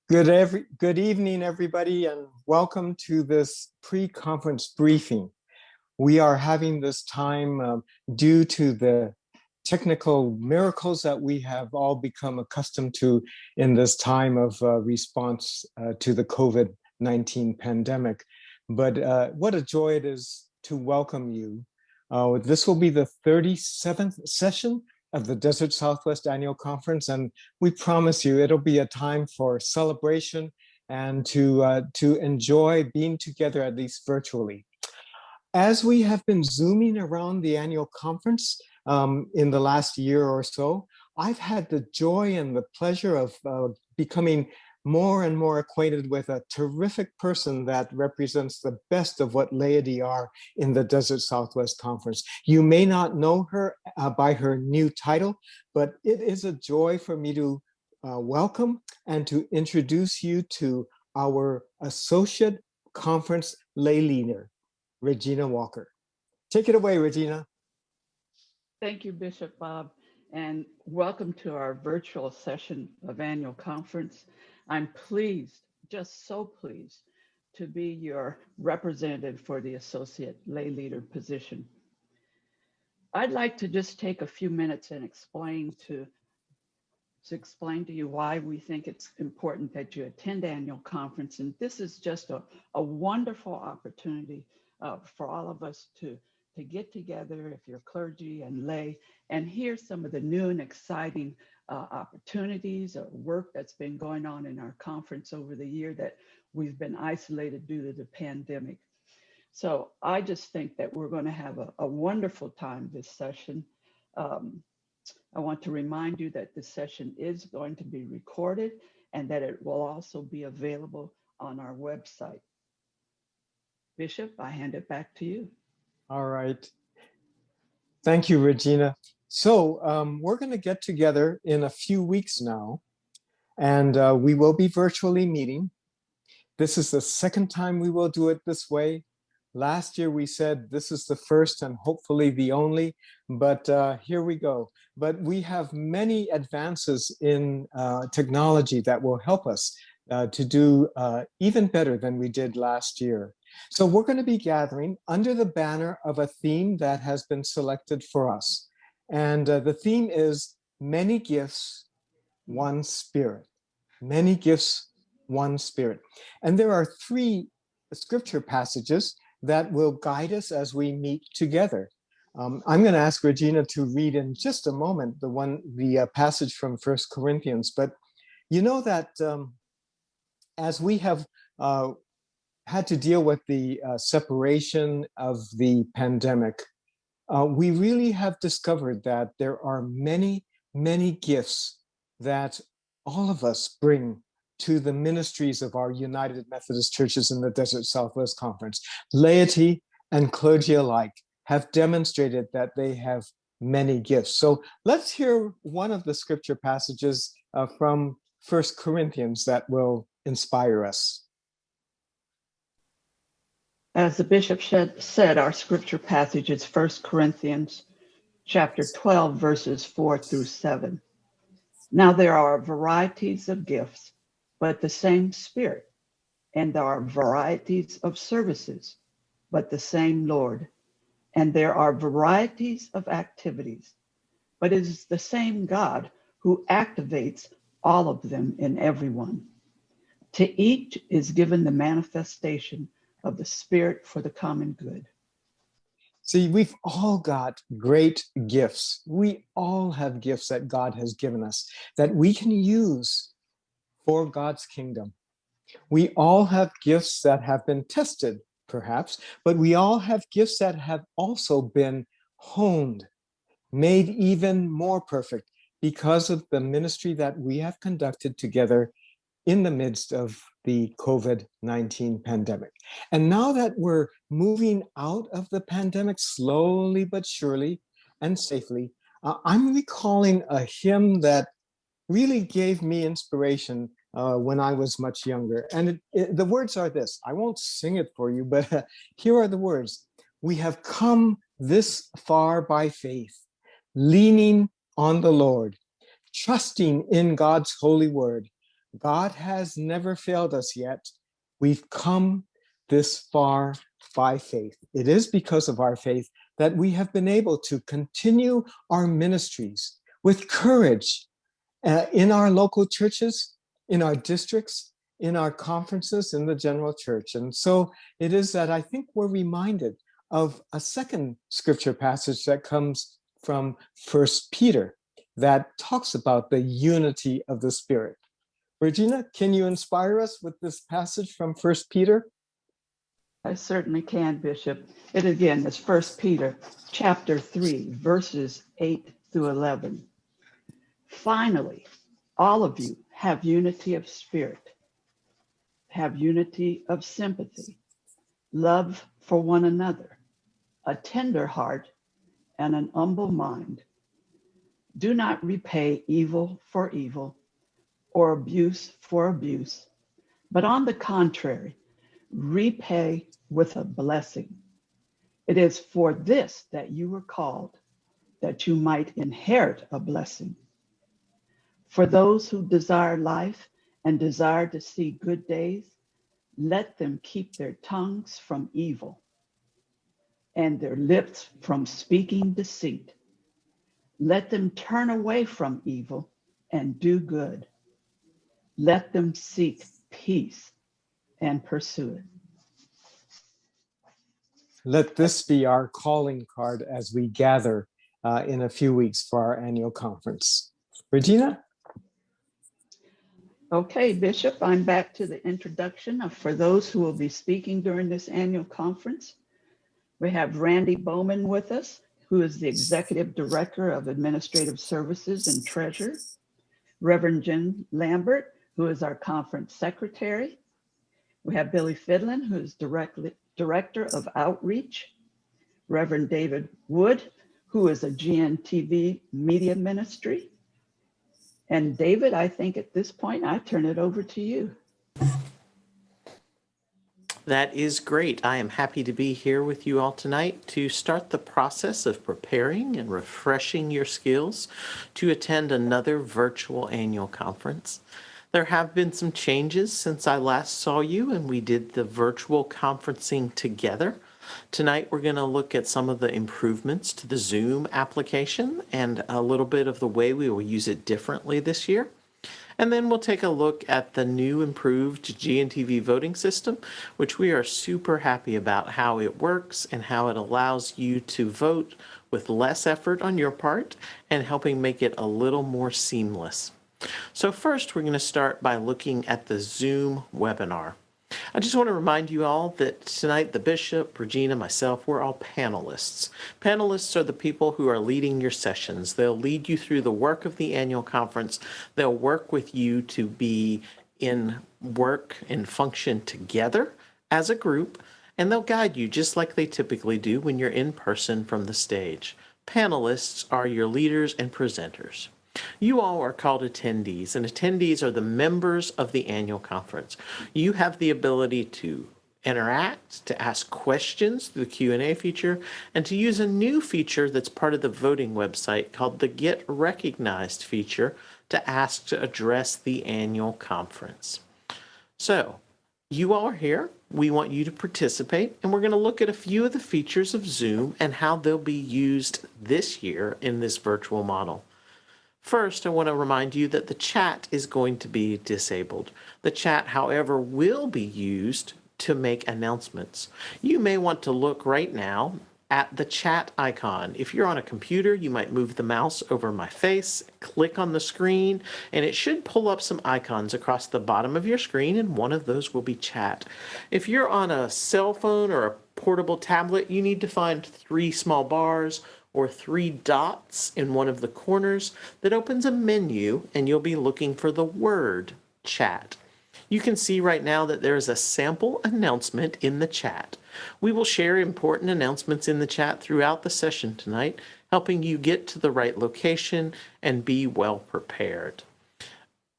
Good evening, everybody, and welcome to this pre-conference briefing. We are having this time due to the technical miracles that we have all become accustomed to in this time of response to the COVID-19 pandemic. But what a joy it is to welcome you. This will be the 37th session of the Desert Southwest Annual Conference, and we promise you it'll be a time for celebration and to enjoy being together, at least virtually. As we have been zooming around the annual conference in the last year or so, I've had the joy and the pleasure of becoming more and more acquainted with a terrific person that represents the best of what laity are in the Desert Southwest Conference. You may not know her by her new title, but it is a joy for me to welcome and to introduce you to our Associate Conference Lay Leader, Regina Walker. Take it away, Regina. Thank you, Bishop Bob, and welcome to our virtual session of annual conference. I'm pleased, just so pleased, to be your representative for the Associate Lay Leader position. I'd like to just take a few minutes and explain to you why we think it's important that you attend annual conference. And this is just a wonderful opportunity for all of us to get together, if you're clergy and lay, and hear some of the new and exciting opportunities or work that's been going on in our conference over the year that we've been isolated due to the pandemic. So I just think that we're going to have a wonderful time this session. I want to remind you that this session is going to be recorded and that it will also be available on our website. Bishop, I hand it back to you. All right. Thank you, Regina. So we're going to get together in a few weeks now, and we will be virtually meeting. This is the second time we will do it this way. Last year we said this is the first and hopefully the only, but here we go. But we have many advances in technology that will help us to do even better than we did last year. So we're going to be gathering under the banner of a theme that has been selected for us. And the theme is Many Gifts, One Spirit. Many Gifts, One Spirit. And there are three scripture passages that will guide us as we meet together. I'm going to ask Regina to read in just a moment the passage from 1 Corinthians. But you know that as we have had to deal with the separation of the pandemic, we really have discovered that there are many, many gifts that all of us bring to the ministries of our United Methodist Churches in the Desert Southwest Conference. Laity and clergy alike have demonstrated that they have many gifts. So let's hear one of the scripture passages from 1 Corinthians that will inspire us. As the bishop said, our scripture passage is 1 Corinthians chapter 12, verses 4 through 7. Now there are varieties of gifts, but the same Spirit. And there are varieties of services, but the same Lord. And there are varieties of activities, but it is the same God who activates all of them in everyone. To each is given the manifestation of the Spirit for the common good. See, we've all got great gifts. We all have gifts that God has given us that we can use for God's kingdom. We all have gifts that have been tested, perhaps, but we all have gifts that have also been honed, made even more perfect because of the ministry that we have conducted together in the midst of the COVID-19 pandemic. And now that we're moving out of the pandemic slowly but surely and safely, I'm recalling a hymn that really gave me inspiration when I was much younger. And the words are this. I won't sing it for you, but here are the words. We have come this far by faith, leaning on the Lord, trusting in God's holy word. God has never failed us yet. We've come this far by faith. It is because of our faith that we have been able to continue our ministries with courage in our local churches, in our districts, in our conferences, in the general church. And so it is that I think we're reminded of a second scripture passage that comes from First Peter that talks about the unity of the Spirit. Regina, can you inspire us with this passage from First Peter? I certainly can, Bishop. It again is 1 Peter chapter 3, verses 8 through 11. Finally, all of you have unity of spirit, have unity of sympathy, love for one another, a tender heart, and an humble mind. Do not repay evil for evil or abuse for abuse, but on the contrary, repay with a blessing. It is for this that you were called, that you might inherit a blessing. For those who desire life and desire to see good days, let them keep their tongues from evil and their lips from speaking deceit. Let them turn away from evil and do good. Let them seek peace and pursue it. Let this be our calling card as we gather in a few weeks for our annual conference. Regina? Okay, Bishop, I'm back to the introduction for those who will be speaking during this annual conference. We have Randy Bowman with us, who is the Executive Director of Administrative Services and Treasurer. Reverend Jen Lambert, who is our Conference Secretary. We have Billy Fidlin, who is Director of Outreach. Reverend David Wood, who is a GNTV Media Ministry. And David, I think at this point, I turn it over to you. That is great. I am happy to be here with you all tonight to start the process of preparing and refreshing your skills to attend another virtual annual conference. There have been some changes since I last saw you and we did the virtual conferencing together. Tonight, we're going to look at some of the improvements to the Zoom application and a little bit of the way we will use it differently this year. And then we'll take a look at the new improved GNTV voting system, which we are super happy about how it works and how it allows you to vote with less effort on your part and helping make it a little more seamless. So first, we're going to start by looking at the Zoom webinar. I just want to remind you all that tonight the Bishop, Regina, myself, we're all panelists. Panelists are the people who are leading your sessions. They'll lead you through the work of the annual conference. They'll work with you to be in work and function together as a group, and they'll guide you just like they typically do when you're in person from the stage. Panelists are your leaders and presenters. You all are called attendees, and attendees are the members of the annual conference. You have the ability to interact, to ask questions through the Q&A feature, and to use a new feature that's part of the voting website called the Get Recognized feature to ask to address the annual conference. So, you all are here. We want you to participate, and we're going to look at a few of the features of Zoom and how they'll be used this year in this virtual model. First, I want to remind you that the chat is going to be disabled. The chat, however, will be used to make announcements. You may want to look right now at the chat icon. If you're on a computer, you might move the mouse over my face, click on the screen, and it should pull up some icons across the bottom of your screen, and one of those will be chat. If you're on a cell phone or a portable tablet, you need to find 3 small bars or 3 dots in one of the corners that opens a menu, and you'll be looking for the word chat. You can see right now that there is a sample announcement in the chat. We will share important announcements in the chat throughout the session tonight, helping you get to the right location and be well prepared.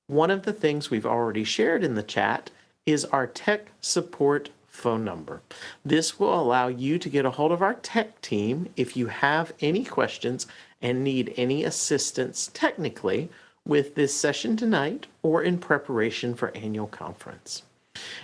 One of the things we've already shared in the chat is our tech support phone number. This will allow you to get a hold of our tech team if you have any questions and need any assistance technically with this session tonight or in preparation for annual conference.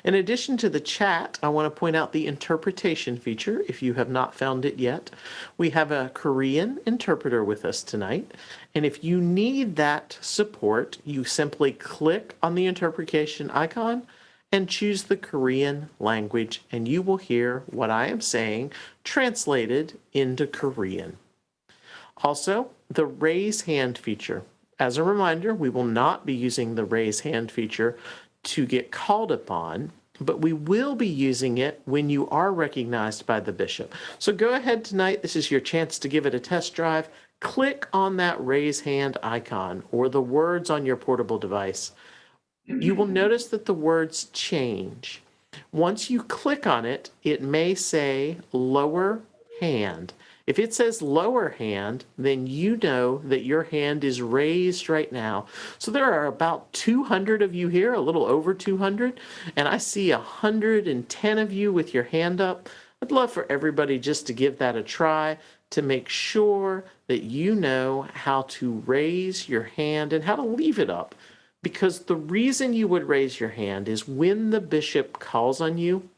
In addition to the chat, I want to point out the interpretation feature if you have not found it yet. We have a Korean interpreter with us tonight, and if you need that support, you simply click on the interpretation icon and choose the Korean language, and you will hear what I am saying translated into Korean. Also, the raise hand feature. As a reminder, we will not be using the raise hand feature to get called upon, but we will be using it when you are recognized by the bishop. So go ahead tonight. This is your chance to give it a test drive. Click on that raise hand icon or the words on your portable device. You will notice that the words change. Once you click on it, it may say lower hand. If it says lower hand, then you know that your hand is raised right now. So there are about 200 of you here, a little over 200, and I see 110 of you with your hand up. I'd love for everybody just to give that a try to make sure that you know how to raise your hand and how to leave it up. Because the reason you would raise your hand is when the bishop calls on you,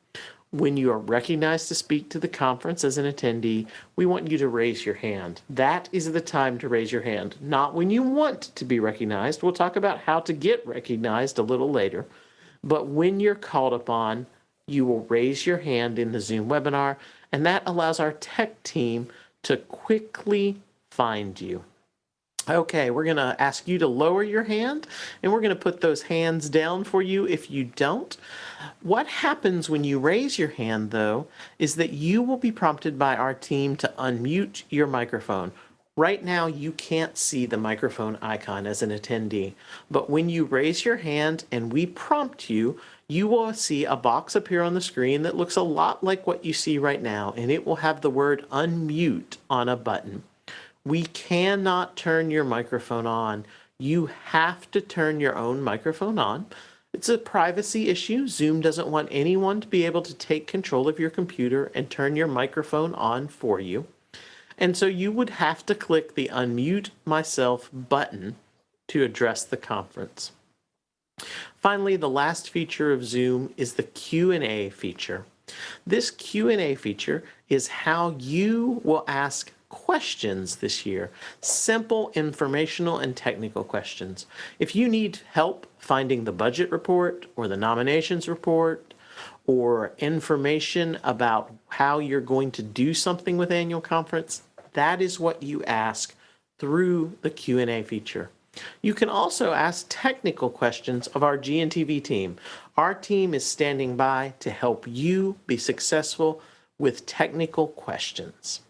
when you are recognized to speak to the conference as an attendee, we want you to raise your hand. That is the time to raise your hand, not when you want to be recognized. We'll talk about how to get recognized a little later. But when you're called upon, you will raise your hand in the Zoom webinar, and that allows our tech team to quickly find you. Okay, we're going to ask you to lower your hand, and we're going to put those hands down for you if you don't. What happens when you raise your hand, though, is that you will be prompted by our team to unmute your microphone. Right now, you can't see the microphone icon as an attendee, but when you raise your hand and we prompt you, you will see a box appear on the screen that looks a lot like what you see right now, and it will have the word unmute on a button. We cannot turn your microphone on. You have to turn your own microphone on. It's a privacy issue. Zoom doesn't want anyone to be able to take control of your computer and turn your microphone on for you. And so you would have to click the Unmute Myself button to address the conference. Finally, the last feature of Zoom is the Q&A feature. This Q&A feature is how you will ask questions this year, simple informational and technical questions. If you need help finding the budget report or the nominations report or information about how you're going to do something with annual conference, that is what you ask through the Q&A feature. You can also ask technical questions of our G&TV team. Our team is standing by to help you be successful with technical questions.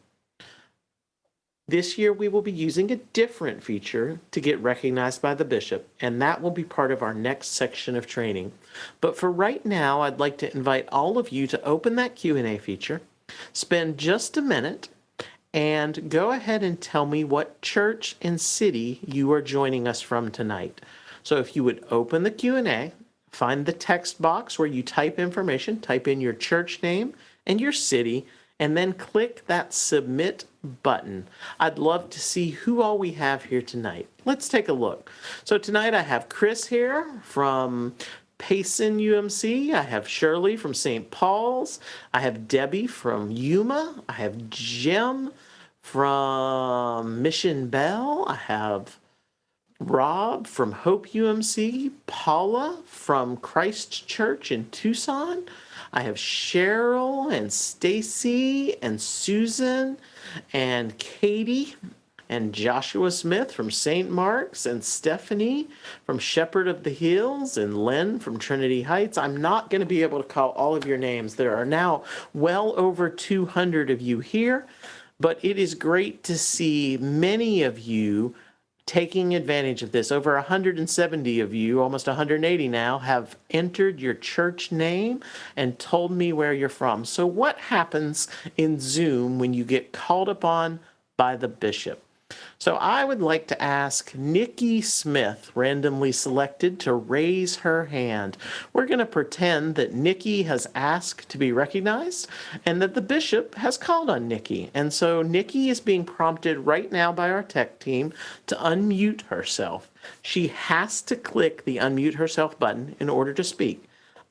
This year, we will be using a different feature to get recognized by the bishop, and that will be part of our next section of training. But for right now, I'd like to invite all of you to open that Q&A feature, spend just a minute, and go ahead and tell me what church and city you are joining us from tonight. So if you would open the Q&A, find the text box where you type information, type in your church name and your city, and then click that submit button. I'd love to see who all we have here tonight. Let's take a look. So tonight I have Chris here from Payson UMC. I have Shirley from St. Paul's. I have Debbie from Yuma. I have Jim from Mission Bell. I have Rob from Hope UMC. Paula from Christ Church in Tucson. I have Cheryl and Stacy and Susan and Katie and Joshua Smith from St. Mark's and Stephanie from Shepherd of the Hills and Len from Trinity Heights. I'm not going to be able to call all of your names. There are now well over 200 of you here, but it is great to see many of you taking advantage of this. Over 170 of you, almost 180 now, have entered your church name and told me where you're from. So what happens in Zoom when you get called upon by the bishop? So I would like to ask Nikki Smith, randomly selected, to raise her hand. We're going to pretend that Nikki has asked to be recognized and that the bishop has called on Nikki. And so Nikki is being prompted right now by our tech team to unmute herself. She has to click the unmute herself button in order to speak.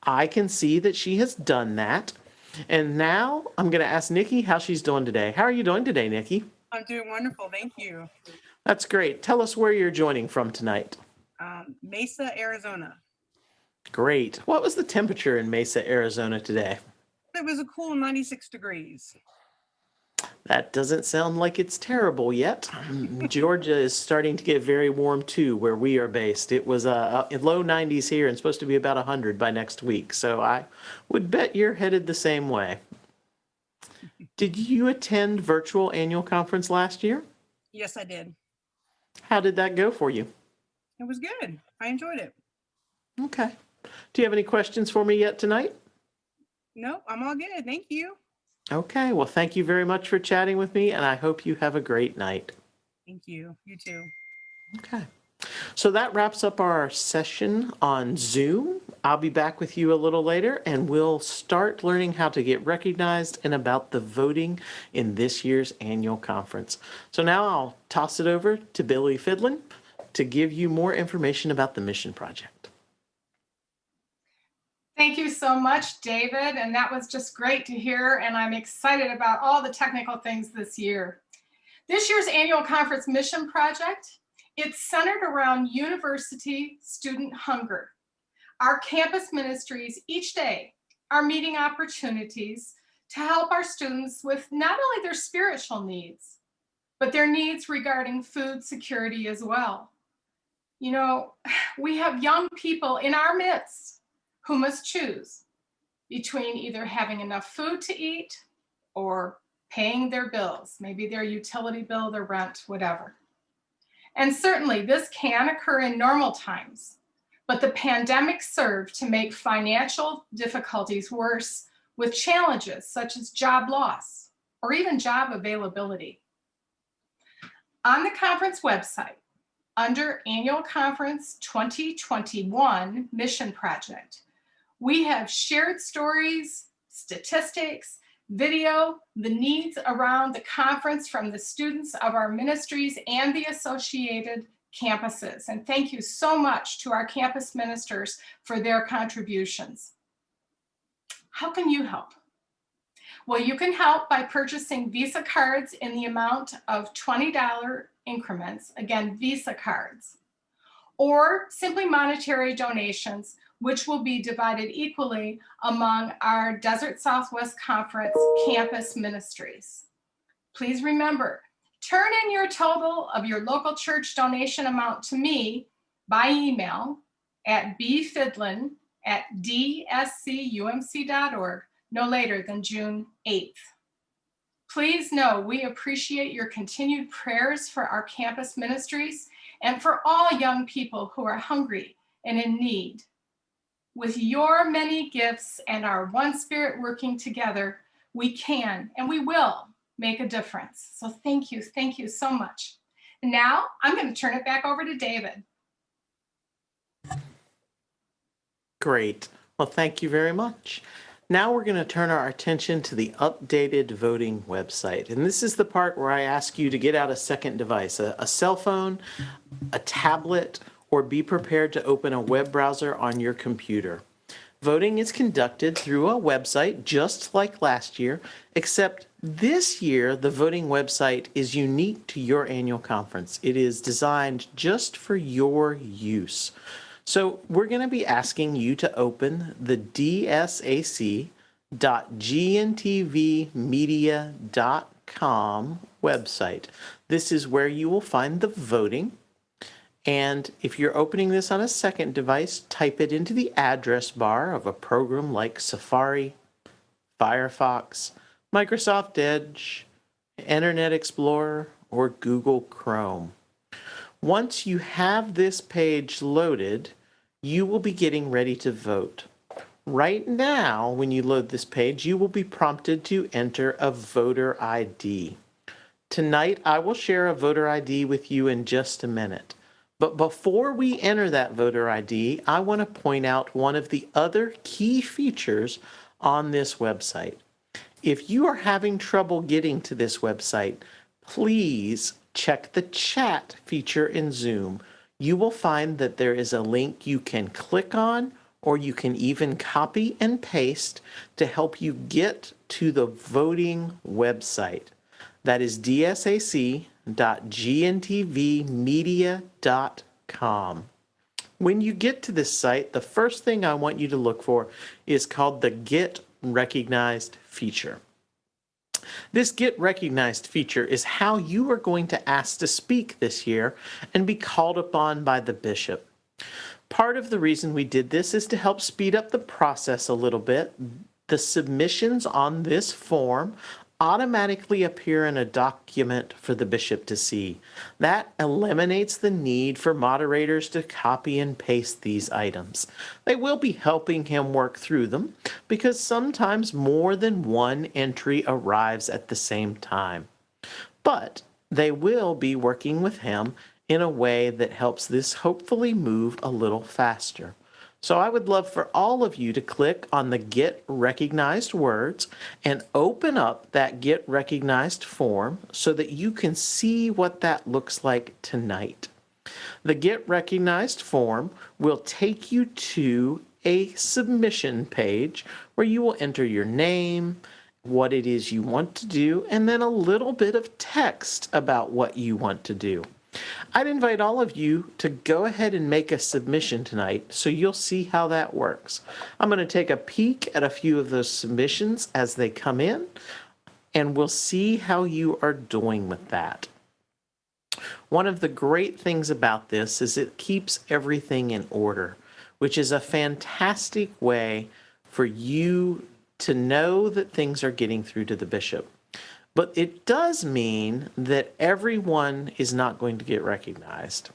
I can see that she has done that. And now I'm going to ask Nikki how she's doing today. How are you doing today, Nikki? I'm doing wonderful. Thank you. That's great. Tell us where you're joining from tonight. Mesa, Arizona. Great. What was the temperature in Mesa, Arizona today? It was a cool 96 degrees. That doesn't sound like it's terrible yet. Georgia is starting to get very warm too, where we are based. It was in low 90s here and supposed to be about 100 by next week. So I would bet you're headed the same way. Did you attend virtual annual conference last year? Yes, I did. How did that go for you? It was good. I enjoyed it. Okay. Do you have any questions for me yet tonight? No, I'm all good. Thank you. Okay. Well, thank you very much for chatting with me, and I hope you have a great night. Thank you. You too. Okay. So that wraps up our session on Zoom. I'll be back with you a little later, and we'll start learning how to get recognized and about the voting in this year's annual conference. So now I'll toss it over to Billy Fidlin to give you more information about the mission project. Thank you so much, David. And that was just great to hear. And I'm excited about all the technical things this year. This year's annual conference mission project, it's centered around university student hunger. Our campus ministries each day are meeting opportunities to help our students with not only their spiritual needs, but their needs regarding food security as well. You know, we have young people in our midst who must choose between either having enough food to eat or paying their bills, maybe their utility bill, their rent, whatever. And certainly this can occur in normal times, but the pandemic served to make financial difficulties worse with challenges such as job loss or even job availability. On the conference website, under Annual Conference 2021 Mission Project, we have shared stories, statistics, video, the needs around the conference from the students of our ministries and the associated campuses. And thank you so much to our campus ministers for their contributions. How can you help? Well, you can help by purchasing Visa cards in the amount of $20 increments, again, Visa cards, or simply monetary donations, which will be divided equally among our Desert Southwest Conference campus ministries. Please remember, turn in your total of your local church donation amount to me by email at bfidlin@dscumc.org no later than June 8th. Please know we appreciate your continued prayers for our campus ministries and for all young people who are hungry and in need. With your many gifts and our one spirit working together, we can and we will make a difference. So thank you so much. And now I'm going to turn it back over to David. Great. Well, thank you very much. Now we're going to turn our attention to the updated voting website. And this is the part where I ask you to get out a second device, a cell phone, a tablet, or be prepared to open a web browser on your computer. Voting is conducted through a website just like last year, except this year the voting website is unique to your annual conference. It is designed just for your use. So we're going to be asking you to open the DSAC.gntvmedia.com website. This is where you will find the voting. And if you're opening this on a second device, type it into the address bar of a program like Safari, Firefox, Microsoft Edge, Internet Explorer, or Google Chrome. Once you have this page loaded, you will be getting ready to vote. Right now, when you load this page, you will be prompted to enter a voter ID. Tonight, I will share a voter ID with you in just a minute. But before we enter that voter ID, I want to point out one of the other key features on this website. If you are having trouble getting to this website, please check the chat feature in Zoom. you will find that there is a link you can click on, or you can even copy and paste to help you get to the voting website. That is dsac.gntvmedia.com. When you get to this site, the first thing I want you to look for is called the Get Recognized feature. This Get Recognized feature is how you are going to ask to speak this year and be called upon by the bishop. Part of the reason we did this is to help speed up the process a little bit. The submissions on this form automatically appear in a document for the bishop to see. That eliminates the need for moderators to copy and paste these items. They will be helping him work through them because sometimes more than one entry arrives at the same time. But they will be working with him in a way that helps this hopefully move a little faster. So I would love for all of you to click on the Get Recognized Words and open up that Get Recognized form so that you can see what that looks like tonight. The Get Recognized form will take you to a submission page where you will enter your name, what it is you want to do, and then a little bit of text about what you want to do. I'd invite all of you to go ahead and make a submission tonight so you'll see how that works. I'm going to take a peek at a few of those submissions as they come in, and we'll see how you are doing with that. One of the great things about this is it keeps everything in order, which is a fantastic way for you to know that things are getting through to the bishop. But it does mean that everyone is not going to get recognized.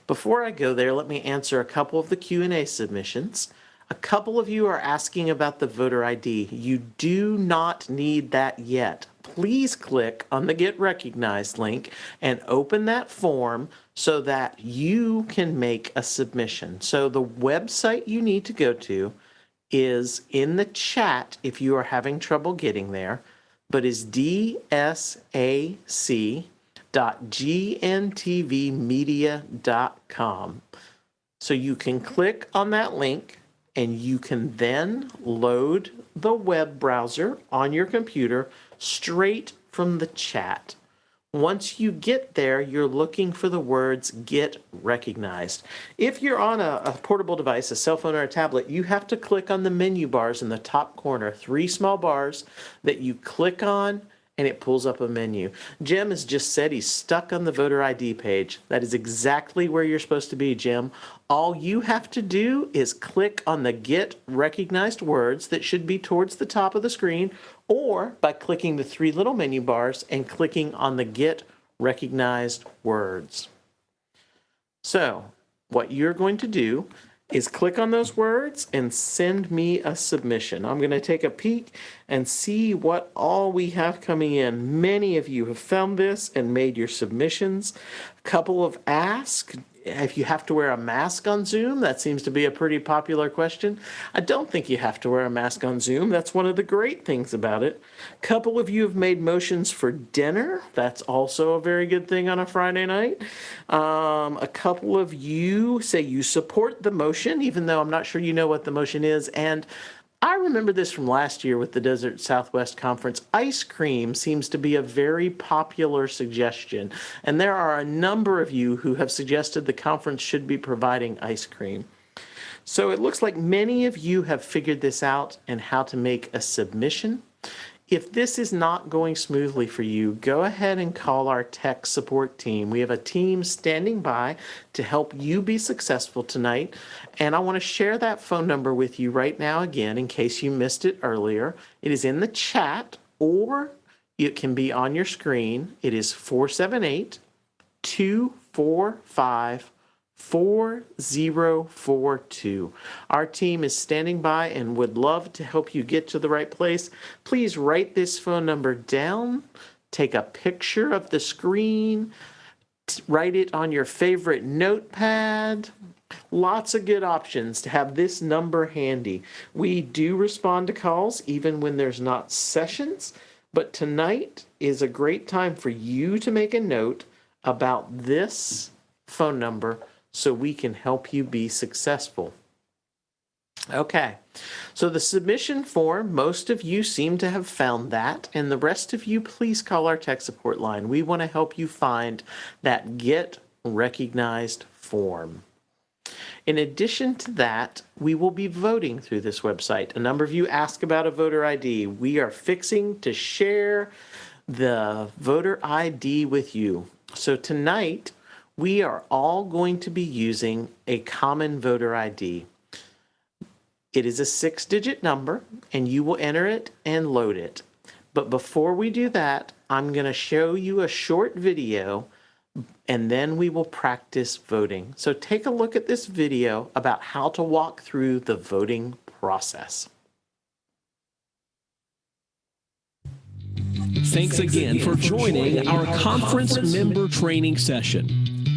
Before I go there, let me answer a couple of the Q&A submissions. A couple of you are asking about the voter ID. You do not need that yet. Please click on the Get Recognized link and open that form so that you can make a submission. So the website you need to go to is in the chat if you are having trouble getting there, but is dsac.gntvmedia.com. So you can click on that link and you can then load the web browser on your computer straight from the chat. Once you get there, you're looking for the words Get Recognized. If you're on a portable device, a cell phone or a tablet, you have to click on the menu bars in the top corner, 3 small bars that you click on and it pulls up a menu. Jim has just said he's stuck on the voter ID page. That is exactly where you're supposed to be, Jim. All you have to do is click on the Get Recognized Words that should be towards the top of the screen, or by clicking the 3 little menu bars and clicking on the Get Recognized Words. So what you're going to do is click on those words and send me a submission. I'm going to take a peek and see what all we have coming in. Many of you have found this and made your submissions. A couple have asked if you have to wear a mask on Zoom. That seems to be a pretty popular question. I don't think you have to wear a mask on Zoom. That's one of the great things about it. A couple of you have made motions for dinner. That's also a very good thing on a Friday night. A couple of you say you support the motion, even though I'm not sure you know what the motion is. And I remember this from last year with the Desert Southwest Conference. Ice cream seems to be a very popular suggestion, and there are a number of you who have suggested the conference should be providing ice cream. So it looks like many of you have figured this out and how to make a submission. If this is not going smoothly for you, go ahead and call our tech support team. We have a team standing by to help you be successful tonight. And I want to share that phone number with you right now again in case you missed it earlier. It is in the chat or it can be on your screen. It is 478-245-4042. Our team is standing by and would love to help you get to the right place. Please write this phone number down, take a picture of the screen, write it on your favorite notepad. Lots of good options to have this number handy. We do respond to calls even when there's not sessions, but tonight is a great time for you to make a note about this phone number so we can help you be successful. Okay, so the submission form, most of you seem to have found that, and the rest of you, please call our tech support line. We want to help you find that Get Recognized form. In addition to that, we will be voting through this website. A number of you ask about a voter ID. We are fixing to share the voter ID with you. So tonight, we are all going to be using a common voter ID. It is a 6-digit number, and you will enter it and load it. But before we do that, I'm going to show you a short video, and then we will practice voting. So take a look at this video about how to walk through the voting process. Thanks again for joining our conference member training session.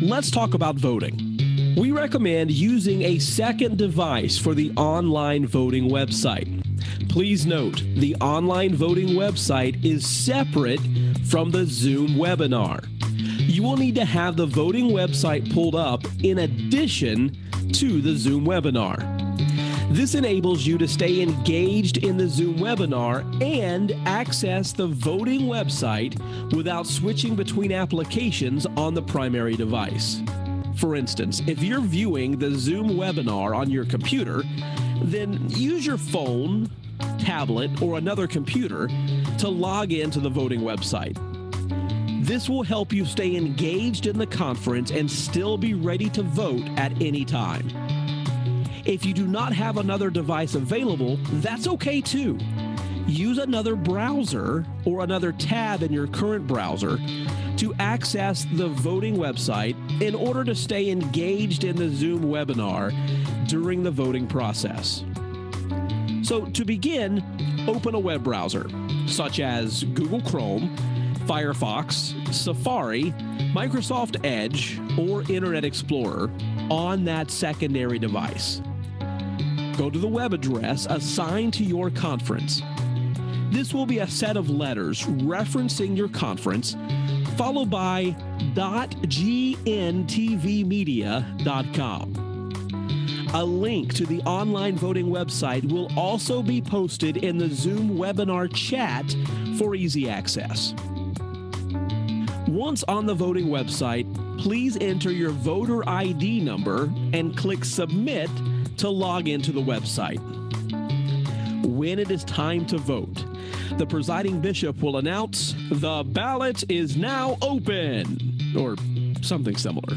Let's talk about voting. We recommend using a second device for the online voting website. Please note, the online voting website is separate from the Zoom webinar. You will need to have the voting website pulled up in addition to the Zoom webinar. This enables you to stay engaged in the Zoom webinar and access the voting website without switching between applications on the primary device. For instance, if you're viewing the Zoom webinar on your computer, then use your phone, tablet, or another computer to log into the voting website. This will help you stay engaged in the conference and still be ready to vote at any time. If you do not have another device available, that's okay too. Use another browser or another tab in your current browser to access the voting website in order to stay engaged in the Zoom webinar during the voting process. So to begin, open a web browser such as Google Chrome, Firefox, Safari, Microsoft Edge, or Internet Explorer on that secondary device. Go to the web address assigned to your conference. This will be a set of letters referencing your conference, followed by .gntvmedia.com. A link to the online voting website will also be posted in the Zoom webinar chat for easy access. Once on the voting website, please enter your voter ID number and click Submit to log into the website. When it is time to vote, the presiding bishop will announce, "The ballot is now open," or something similar.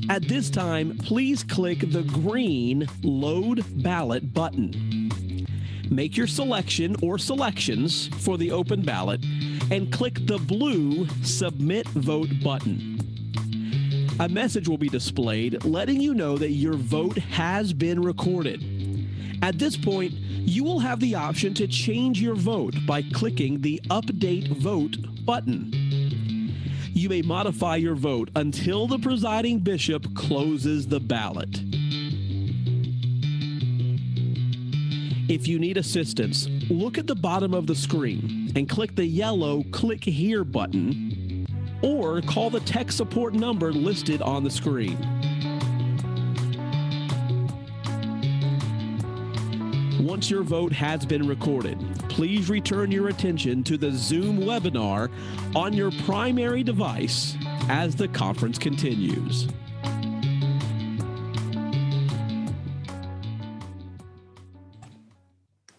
At this time, please click the green Load Ballot button. Make your selection or selections for the open ballot and click the blue Submit Vote button. A message will be displayed letting you know that your vote has been recorded. At this point, you will have the option to change your vote by clicking the Update Vote button. You may modify your vote until the presiding bishop closes the ballot. If you need assistance, look at the bottom of the screen and click the yellow Click Here button, or call the tech support number listed on the screen. Once your vote has been recorded, please return your attention to the Zoom webinar on your primary device as the conference continues.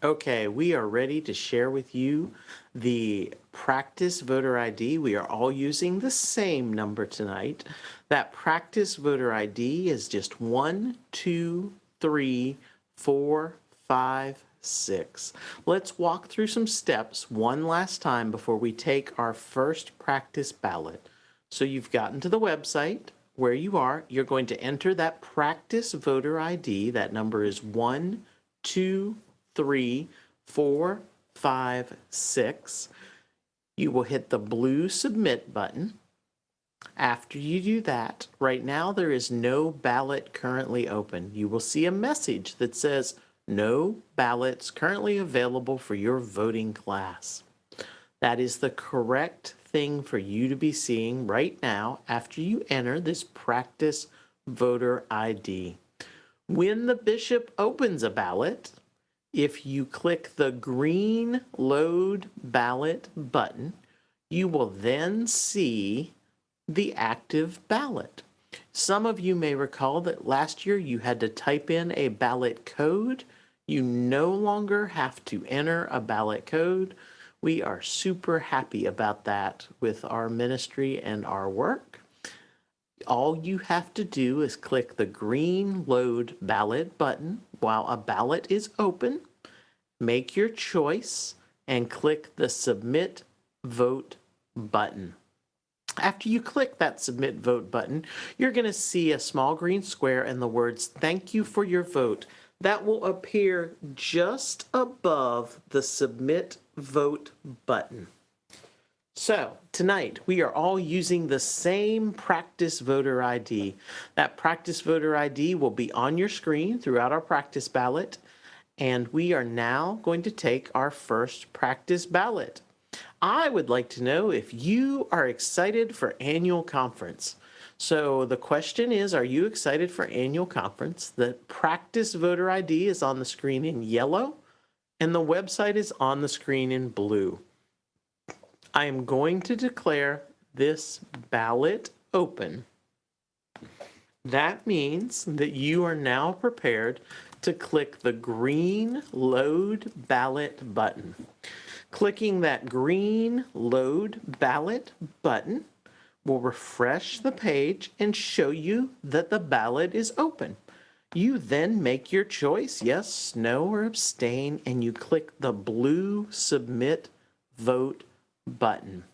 Okay, we are ready to share with you the practice voter ID. We are all using the same number tonight. That practice voter ID is just 1, 2, 3, 4, 5, 6. Let's walk through some steps one last time before we take our first practice ballot. So you've gotten to the website where you are. You're going to enter that practice voter ID. That number is 1, 2, 3, 4, 5, 6. You will hit the blue Submit button. After you do that, right now there is no ballot currently open. You will see a message that says, "No ballots currently available for your voting class." That is the correct thing for you to be seeing right now after you enter this practice voter ID. When the bishop opens a ballot, if you click the green Load Ballot button, you will then see the active ballot. Some of you may recall that last year you had to type in a ballot code. You no longer have to enter a ballot code. We are super happy about that with our ministry and our work. All you have to do is click the green Load Ballot button while a ballot is open, make your choice, and click the Submit Vote button. After you click that Submit Vote button, you're going to see a small green square and the words, "Thank you for your vote." That will appear just above the Submit Vote button. So tonight we are all using the same practice voter ID. That practice voter ID will be on your screen throughout our practice ballot. And we are now going to take our first practice ballot. I would like to know if you are excited for annual conference. So the question is, are you excited for annual conference? The practice voter ID is on the screen in yellow and the website is on the screen in blue. I am going to declare this ballot open. That means that you are now prepared to click the green Load Ballot button. Clicking that green Load Ballot button will refresh the page and show you that the ballot is open. You then make your choice, yes, no, or abstain, and you click the blue Submit Vote button.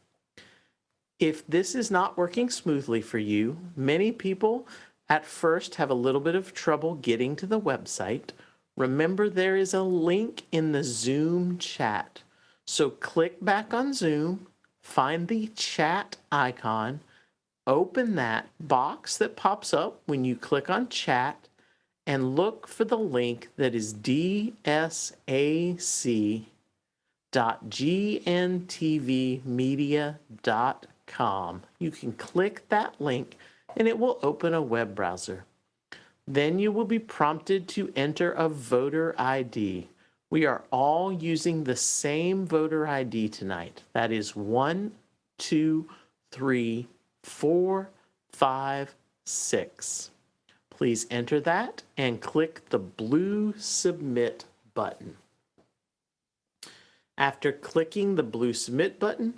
If this is not working smoothly for you, many people at first have a little bit of trouble getting to the website. Remember, there is a link in the Zoom chat. So click back on Zoom, find the chat icon, open that box that pops up when you click on chat, and look for the link that is DSAC.gntvmedia.com. You can click that link and it will open a web browser. Then you will be prompted to enter a voter ID. We are all using the same voter ID tonight. That is 1, 2, 3, 4, 5, 6. Please enter that and click the blue Submit button. After clicking the blue Submit button,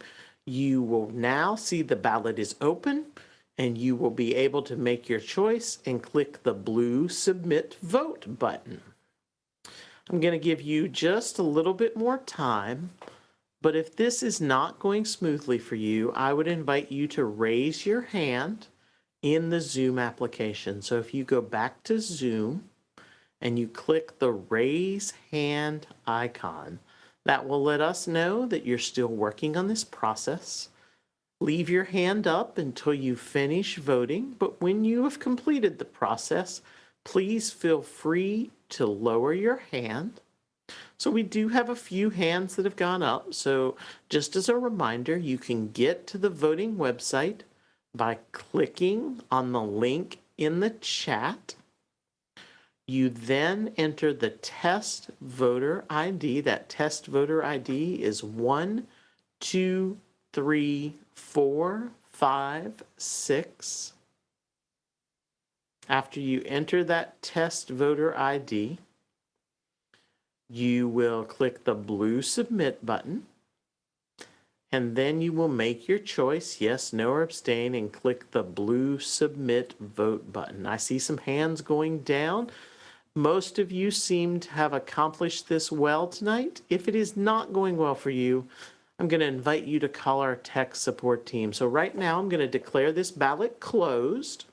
you will now see the ballot is open and you will be able to make your choice and click the blue Submit Vote button. I'm going to give you just a little bit more time, but if this is not going smoothly for you, I would invite you to raise your hand in the Zoom application. So if you go back to Zoom and you click the raise hand icon, that will let us know that you're still working on this process. Leave your hand up until you finish voting, but when you have completed the process, please feel free to lower your hand. So we do have a few hands that have gone up. So just as a reminder, you can get to the voting website by clicking on the link in the chat. You then enter the test voter ID. That test voter ID is 1, 2, 3, 4, 5, 6. After you enter that test voter ID, you will click the blue Submit button, and then you will make your choice, yes, no, or abstain, and click the blue Submit Vote button. I see some hands going down. Most of you seem to have accomplished this well tonight. If it is not going well for you, I'm going to invite you to call our tech support team. So right now, I'm going to declare this ballot closed,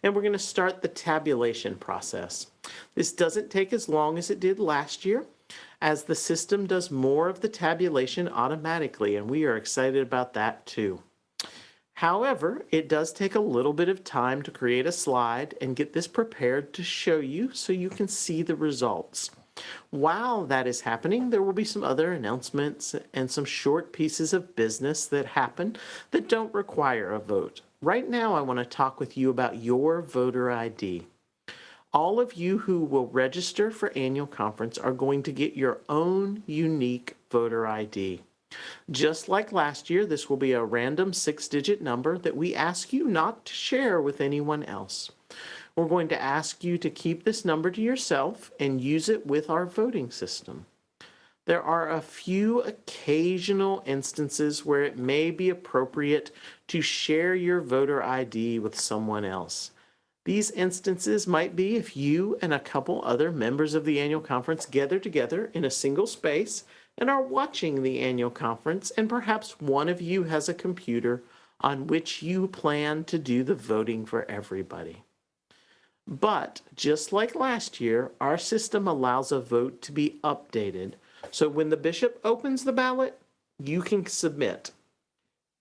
and we're going to start the tabulation process. This doesn't take as long as it did last year, as the system does more of the tabulation automatically, and we are excited about that too. However, it does take a little bit of time to create a slide and get this prepared to show you so you can see the results. While that is happening, there will be some other announcements and some short pieces of business that happen that don't require a vote. right now I want to talk with you about your voter ID. All of you who will register for annual conference are going to get your own unique voter ID. Just like last year, this will be a random 6-digit number that we ask you not to share with anyone else. We're going to ask you to keep this number to yourself and use it with our voting system. There are a few occasional instances where it may be appropriate to share your voter ID with someone else. These instances might be if you and a couple other members of the annual conference gather together in a single space and are watching the annual conference, and perhaps one of you has a computer on which you plan to do the voting for everybody. But just like last year, our system allows a vote to be updated. So when the bishop opens the ballot, you can submit.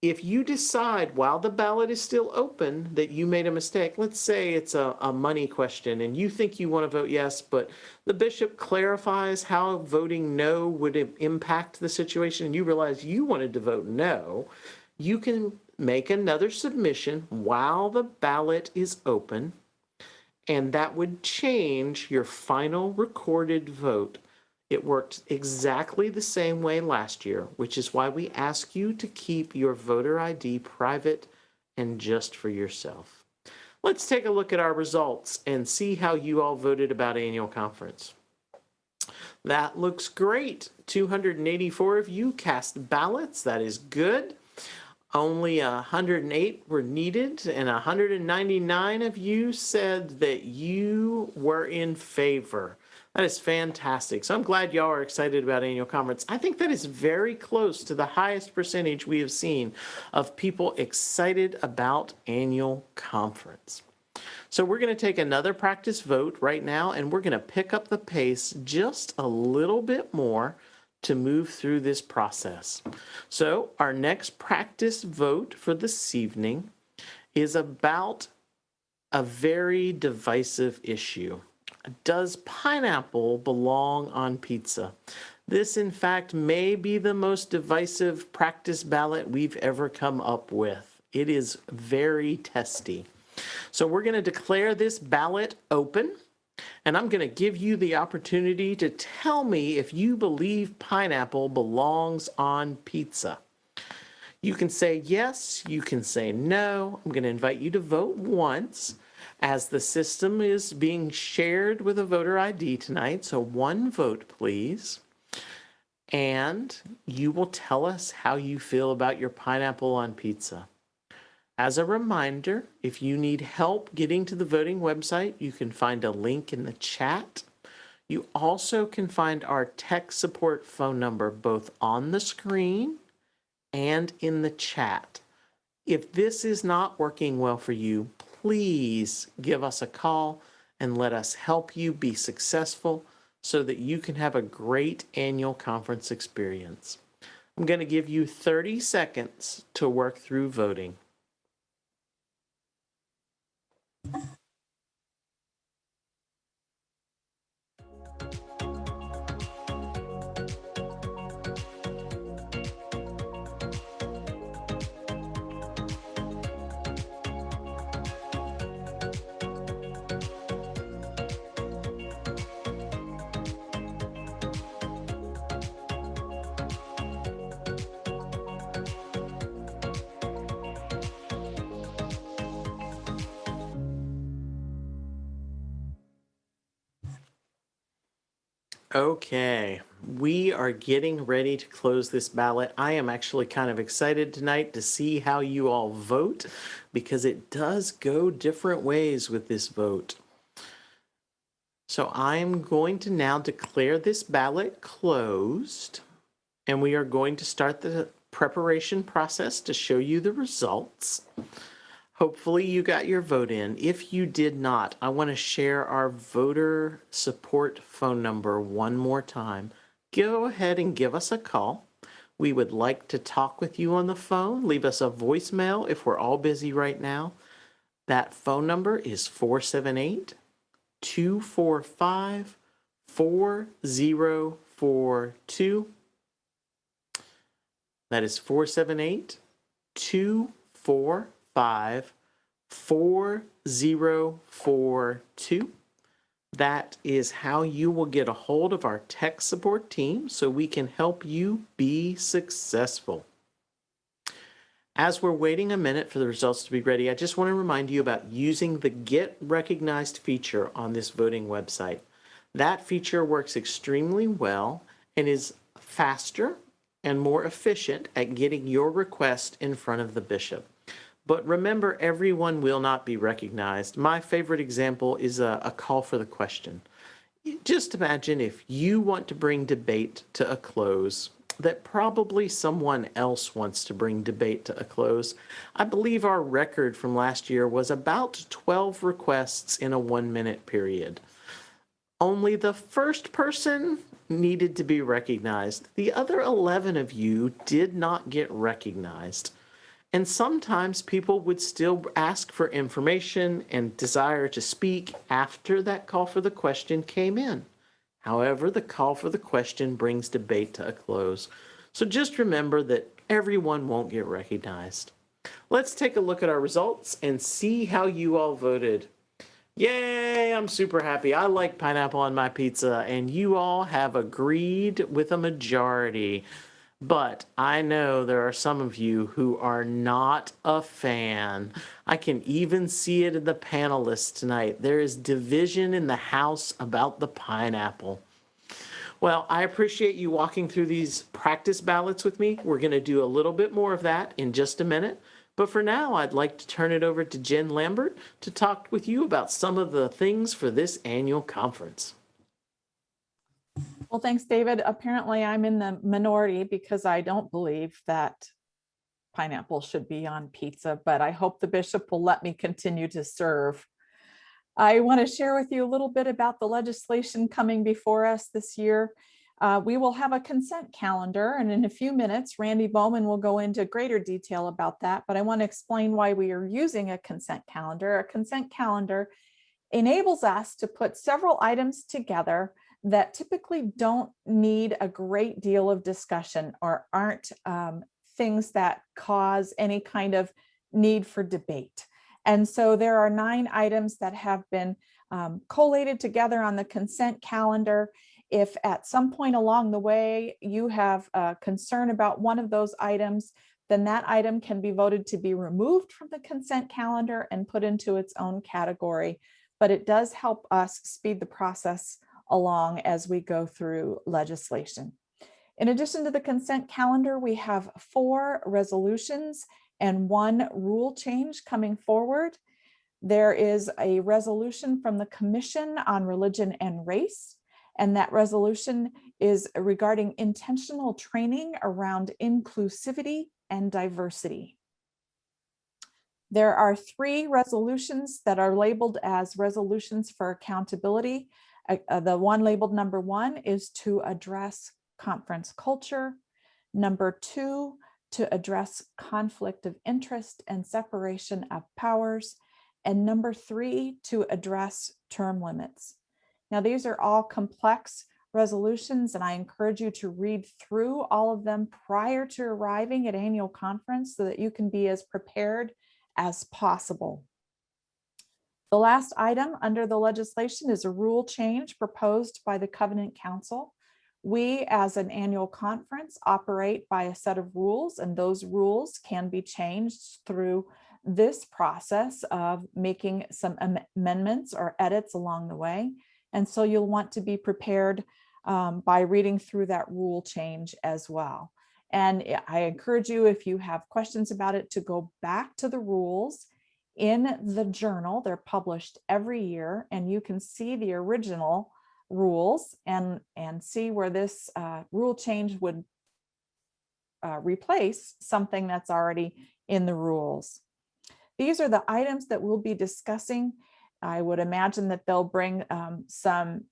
If you decide while the ballot is still open that you made a mistake, let's say it's a money question and you think you want to vote yes, but the bishop clarifies how voting no would impact the situation and you realize you wanted to vote no, you can make another submission while the ballot is open, and that would change your final recorded vote. It worked exactly the same way last year, which is why we ask you to keep your voter ID private and just for yourself. Let's take a look at our results and see how you all voted about annual conference. That looks great. 284 of you cast ballots. That is good. Only 108 were needed, and 199 of you said that you were in favor. That is fantastic. So I'm glad y'all are excited about annual conference. I think that is very close to the highest percentage we have seen of people excited about annual conference. So we're going to take another practice vote right now, and we're going to pick up the pace just a little bit more to move through this process. So our next practice vote for this evening is about a very divisive issue. Does pineapple belong on pizza? This, in fact, may be the most divisive practice ballot we've ever come up with. It is very testy. So we're going to declare this ballot open, and I'm going to give you the opportunity to tell me if you believe pineapple belongs on pizza. You can say yes, you can say no. I'm going to invite you to vote once, as the system is being shared with a voter ID tonight. So one vote, please. And you will tell us how you feel about your pineapple on pizza. As a reminder, if you need help getting to the voting website, you can find a link in the chat. You also can find our tech support phone number both on the screen and in the chat. If this is not working well for you, please give us a call and let us help you be successful so that you can have a great annual conference experience. I'm going to give you 30 seconds to work through voting. Okay, we are getting ready to close this ballot. I am actually kind of excited tonight to see how you all vote because it does go different ways with this vote. So I'm going to now declare this ballot closed, and we are going to start the preparation process to show you the results. Hopefully you got your vote in. If you did not, I want to share our voter support phone number one more time. Go ahead and give us a call. We would like to talk with you on the phone. Leave us a voicemail if we're all busy right now. That phone number is 478-245-4042. That is 478-245-4042. 855-4042. That is how you will get a hold of our tech support team so we can help you be successful. As we're waiting a minute for the results to be ready, I just want to remind you about using the Get Recognized feature on this voting website. That feature works extremely well and is faster and more efficient at getting your request in front of the bishop. But remember, everyone will not be recognized. My favorite example is a call for the question. Just imagine if you want to bring debate to a close, that probably someone else wants to bring debate to a close. I believe our record from last year was about 12 requests in a 1-minute period. Only the first person needed to be recognized. The other 11 of you did not get recognized. And sometimes people would still ask for information and desire to speak after that call for the question came in. However, the call for the question brings debate to a close. So just remember that everyone won't get recognized. Let's take a look at our results and see how you all voted. Yay, I'm super happy. I like pineapple on my pizza, and you all have agreed with a majority. But I know there are some of you who are not a fan. I can even see it in the panelists tonight. There is division in the house about the pineapple. Well, I appreciate you walking through these practice ballots with me. We're going to do a little bit more of that in just a minute. But for now, I'd like to turn it over to Jen Lambert to talk with you about some of the things for this annual conference. Well, thanks, David. Apparently, I'm in the minority because I don't believe that pineapple should be on pizza, but I hope the bishop will let me continue to serve. I want to share with you a little bit about the legislation coming before us this year. We will have a consent calendar, and in a few minutes, Randy Bowman will go into greater detail about that, but I want to explain why we are using a consent calendar. A consent calendar enables us to put several items together that typically don't need a great deal of discussion or aren't things that cause any kind of need for debate. And so there are 9 items that have been collated together on the consent calendar. If at some point along the way you have a concern about one of those items, then that item can be voted to be removed from the consent calendar and put into its own category. But it does help us speed the process along as we go through legislation. In addition to the consent calendar, we have 4 resolutions and 1 rule change coming forward. There is a resolution from the Commission on Religion and Race, and that resolution is regarding intentional training around inclusivity and diversity. There are 3 resolutions that are labeled as resolutions for accountability. The one labeled number 1 is to address conference culture. Number 2, to address conflict of interest and separation of powers. And number 3, to address term limits. Now, these are all complex resolutions, and I encourage you to read through all of them prior to arriving at annual conference so that you can be as prepared as possible. The last item under the legislation is a rule change proposed by the Covenant Council. We, as an annual conference, operate by a set of rules, and those rules can be changed through this process of making some amendments or edits along the way. And so you'll want to be prepared by reading through that rule change as well. And I encourage you, if you have questions about it, to go back to the rules in the journal. They're published every year, and you can see the original rules and see where this rule change would replace something that's already in the rules. These are the items that we'll be discussing. I would imagine that they'll bring some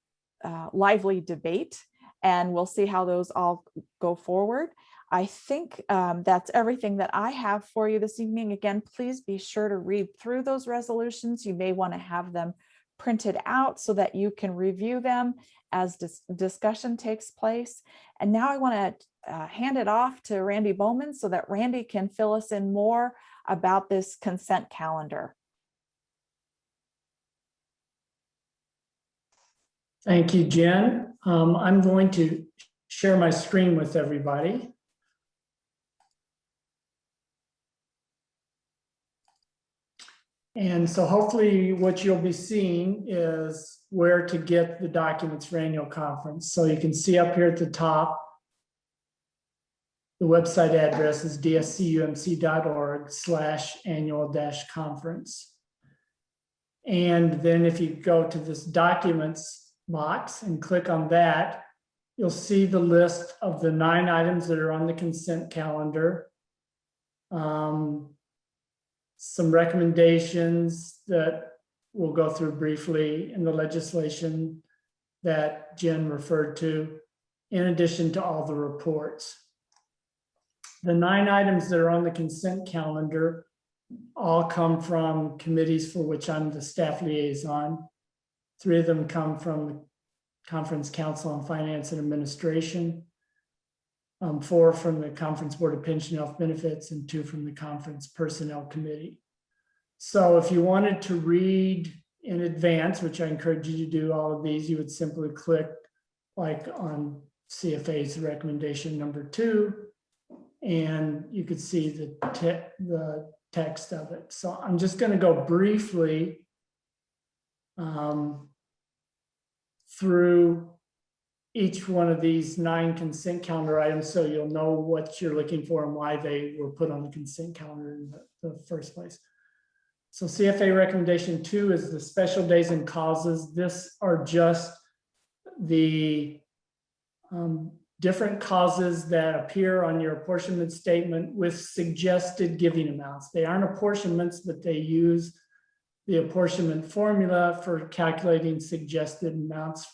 lively debate, and we'll see how those all go forward. I think that's everything that I have for you this evening. Again, please be sure to read through those resolutions. You may want to have them printed out so that you can review them as discussion takes place. And now I want to hand it off to Randy Bowman so that Randy can fill us in more about this consent calendar. Thank you, Jen. I'm going to share my screen with everybody. And so hopefully what you'll be seeing is where to get the documents for annual conference. So you can see up here at the top, the website address is dscumc.org/annual-conference. And then if you go to this documents box and click on that, you'll see the list of the 9 items that are on the consent calendar. Some recommendations that we'll go through briefly in the legislation that Jen referred to, in addition to all the reports. The 9 items that are on the consent calendar all come from committees for which I'm the staff liaison. 3 of them come from the Conference Council on Finance and Administration, 4 from the Conference Board of Pension Health Benefits, and 2 from the Conference Personnel Committee. So if you wanted to read in advance, which I encourage you to do all of these, you would simply click like on CFA's recommendation number 2, and you could see the text of it. So I'm just going to go briefly through each one of these 9 consent calendar items so you'll know what you're looking for and why they were put on the consent calendar in the first place. So CFA recommendation 2 is the special days and causes. This are just the different causes that appear on your apportionment statement with suggested giving amounts. They aren't apportionments, but they use the apportionment formula for calculating suggested amounts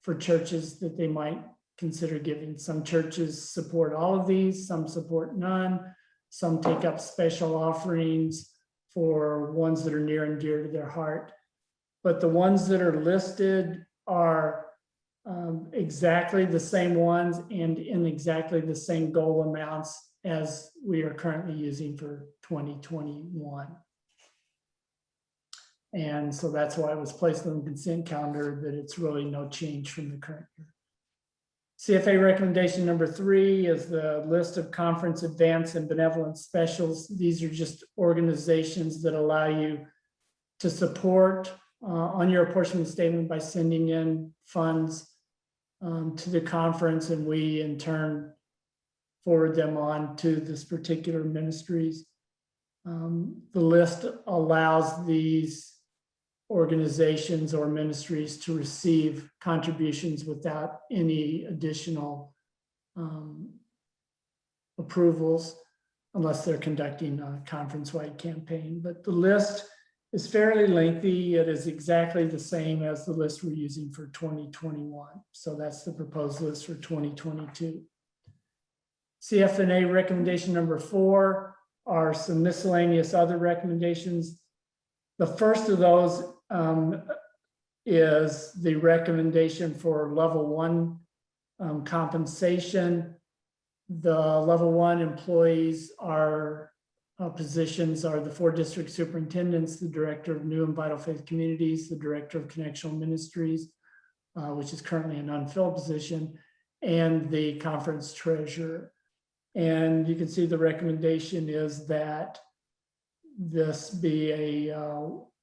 for churches that they might consider giving. Some churches support all of these, some support none, some take up special offerings for ones that are near and dear to their heart. But the ones that are listed are exactly the same ones and in exactly the same goal amounts as we are currently using for 2021. And so that's why it was placed on the consent calendar, that it's really no change from the current year. CFA recommendation number 3 is the list of conference advance and benevolent specials. These are just organizations that allow you to support on your apportionment statement by sending in funds to the conference, and we in turn forward them on to this particular ministries. The list allows these organizations or ministries to receive contributions without any additional approvals unless they're conducting a conference-wide campaign. But the list is fairly lengthy. It is exactly the same as the list we're using for 2021. So that's the proposed list for 2022. CFNA recommendation number 4 are some miscellaneous other recommendations. The first of those is the recommendation for level 1 compensation. The level 1 employees are positions are the 4 district superintendents, the director of new and vital faith communities, the director of connectional ministries, which is currently an unfilled position, and the conference treasurer. And you can see the recommendation is that this be a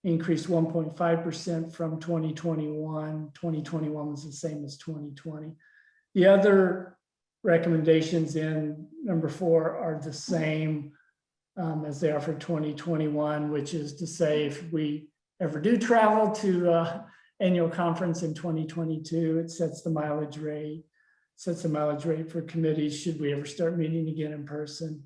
increase 1.5% from 2021. 2021 was the same as 2020. The other recommendations in number 4 are the same as they are for 2021, which is to say if we ever do travel to annual conference in 2022, it sets the mileage rate for committees should we ever start meeting again in person.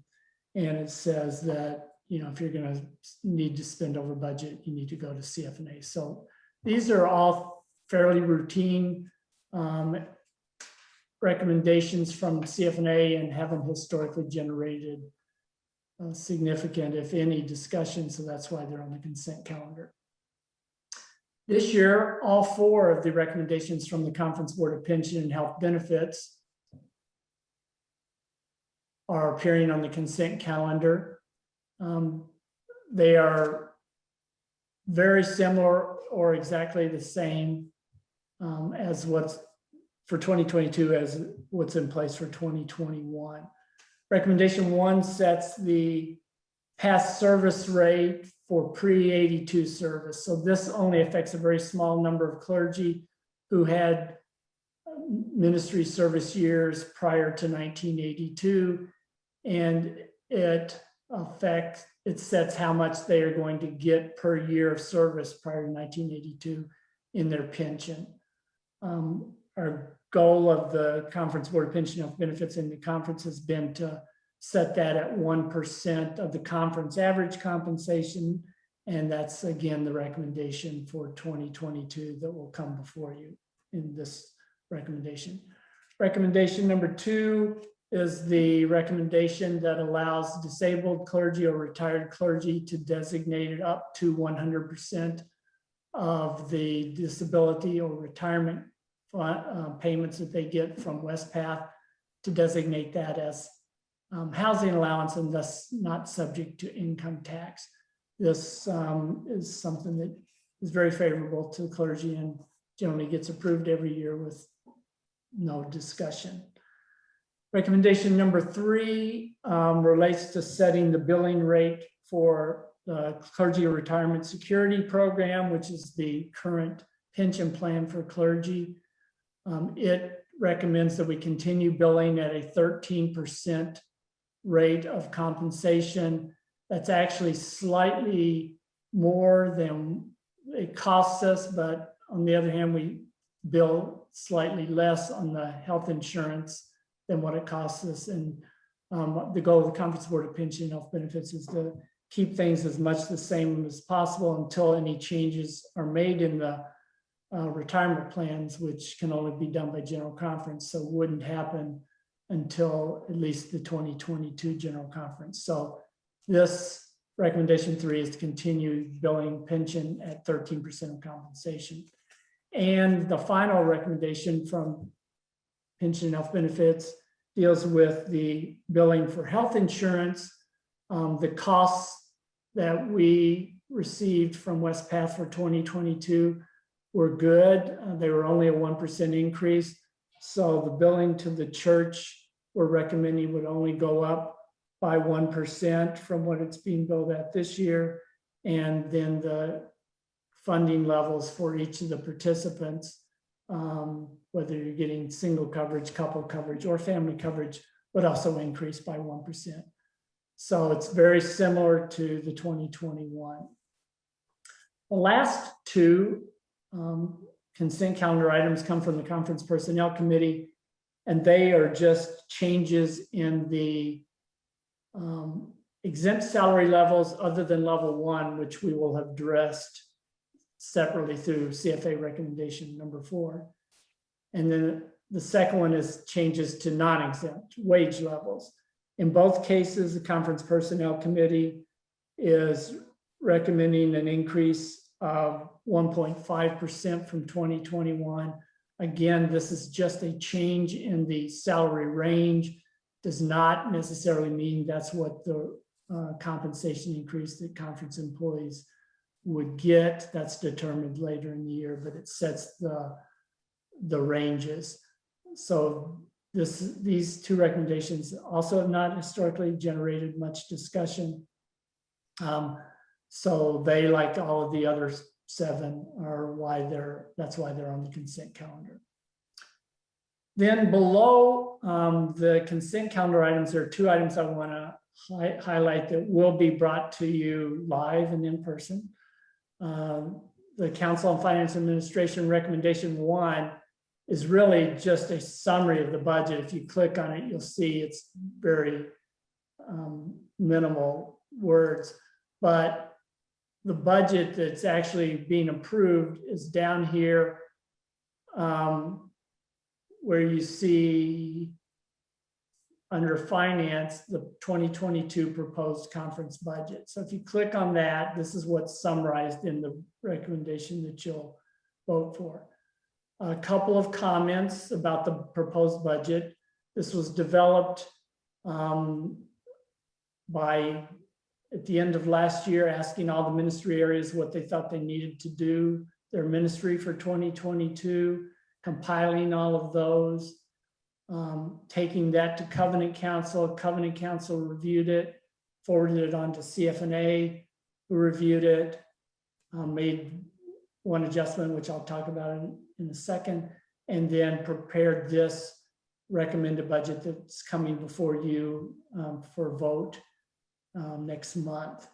And it says that, you know, if you're going to need to spend over budget, you need to go to CFNA. So these are all fairly routine recommendations from CFNA and haven't historically generated significant, if any, discussion. So that's why they're on the consent calendar. This year, all 4 of the recommendations from the Conference Board of Pension and Health Benefits are appearing on the consent calendar. They are very similar or exactly the same as what's for 2022 as what's in place for 2021. Recommendation 1 sets the past service rate for pre-82 service. So this only affects a very small number of clergy who had ministry service years prior to 1982, and it sets how much they are going to get per year of service prior to 1982 in their pension. Our goal of the Conference Board of Pension Health Benefits in the conference has been to set that at 1% of the conference average compensation. And that's again the recommendation for 2022 that will come before you in this recommendation. Recommendation number 2 is the recommendation that allows disabled clergy or retired clergy to designate up to 100% of the disability or retirement payments that they get from Westpath, to designate that as housing allowance and thus not subject to income tax. This is something that is very favorable to the clergy and generally gets approved every year with no discussion. Recommendation number 3 relates to setting the billing rate for the Clergy Retirement Security Program, which is the current pension plan for clergy. It recommends that we continue billing at a 13% rate of compensation. That's actually slightly more than it costs us, but on the other hand, we bill slightly less on the health insurance than what it costs us. And the goal of the Conference Board of Pension and Health Benefits is to keep things as much the same as possible until any changes are made in the retirement plans, which can only be done by General Conference. So wouldn't happen until at least the 2022 General Conference. So this recommendation 3 is to continue billing pension at 13% of compensation. And the final recommendation from Pension and Health Benefits deals with the billing for health insurance. The costs that we received from Westpath for 2022 were good. They were only a 1% increase. So the billing to the church we're recommending would only go up by 1% from what it's being billed at this year. And then the funding levels for each of the participants, whether you're getting single coverage, couple coverage, or family coverage, would also increase by 1%. So it's very similar to the 2021. The last 2 consent calendar items come from the Conference Personnel Committee, and they are just changes in the exempt salary levels other than level 1, which we will have addressed separately through CFA recommendation number 4. And then the second one is changes to non-exempt wage levels. In both cases, the Conference Personnel Committee is recommending an increase of 1.5% from 2021. Again, this is just a change in the salary range. Does not necessarily mean that's what the compensation increase that conference employees would get. That's determined later in the year, but it sets the ranges. So these 2 recommendations also have not historically generated much discussion. So they, like all of the other 7, are that's why they're on the consent calendar. Then below the consent calendar items, there are 2 items I want to highlight that will be brought to you live and in person. The Council on Finance Administration recommendation 1 is really just a summary of the budget. If you click on it, you'll see it's very minimal words, but the budget that's actually being approved is down here where you see under finance, the 2022 proposed conference budget. So if you click on that, this is what's summarized in the recommendation that you'll vote for. A couple of comments about the proposed budget. This was developed by at the end of last year, asking all the ministry areas what they thought they needed to do their ministry for 2022, compiling all of those, taking that to Covenant Council. Covenant Council reviewed it, forwarded it on to CFNA, who reviewed it, made one adjustment, which I'll talk about in a second, and then prepared this recommended budget that's coming before you for vote next month.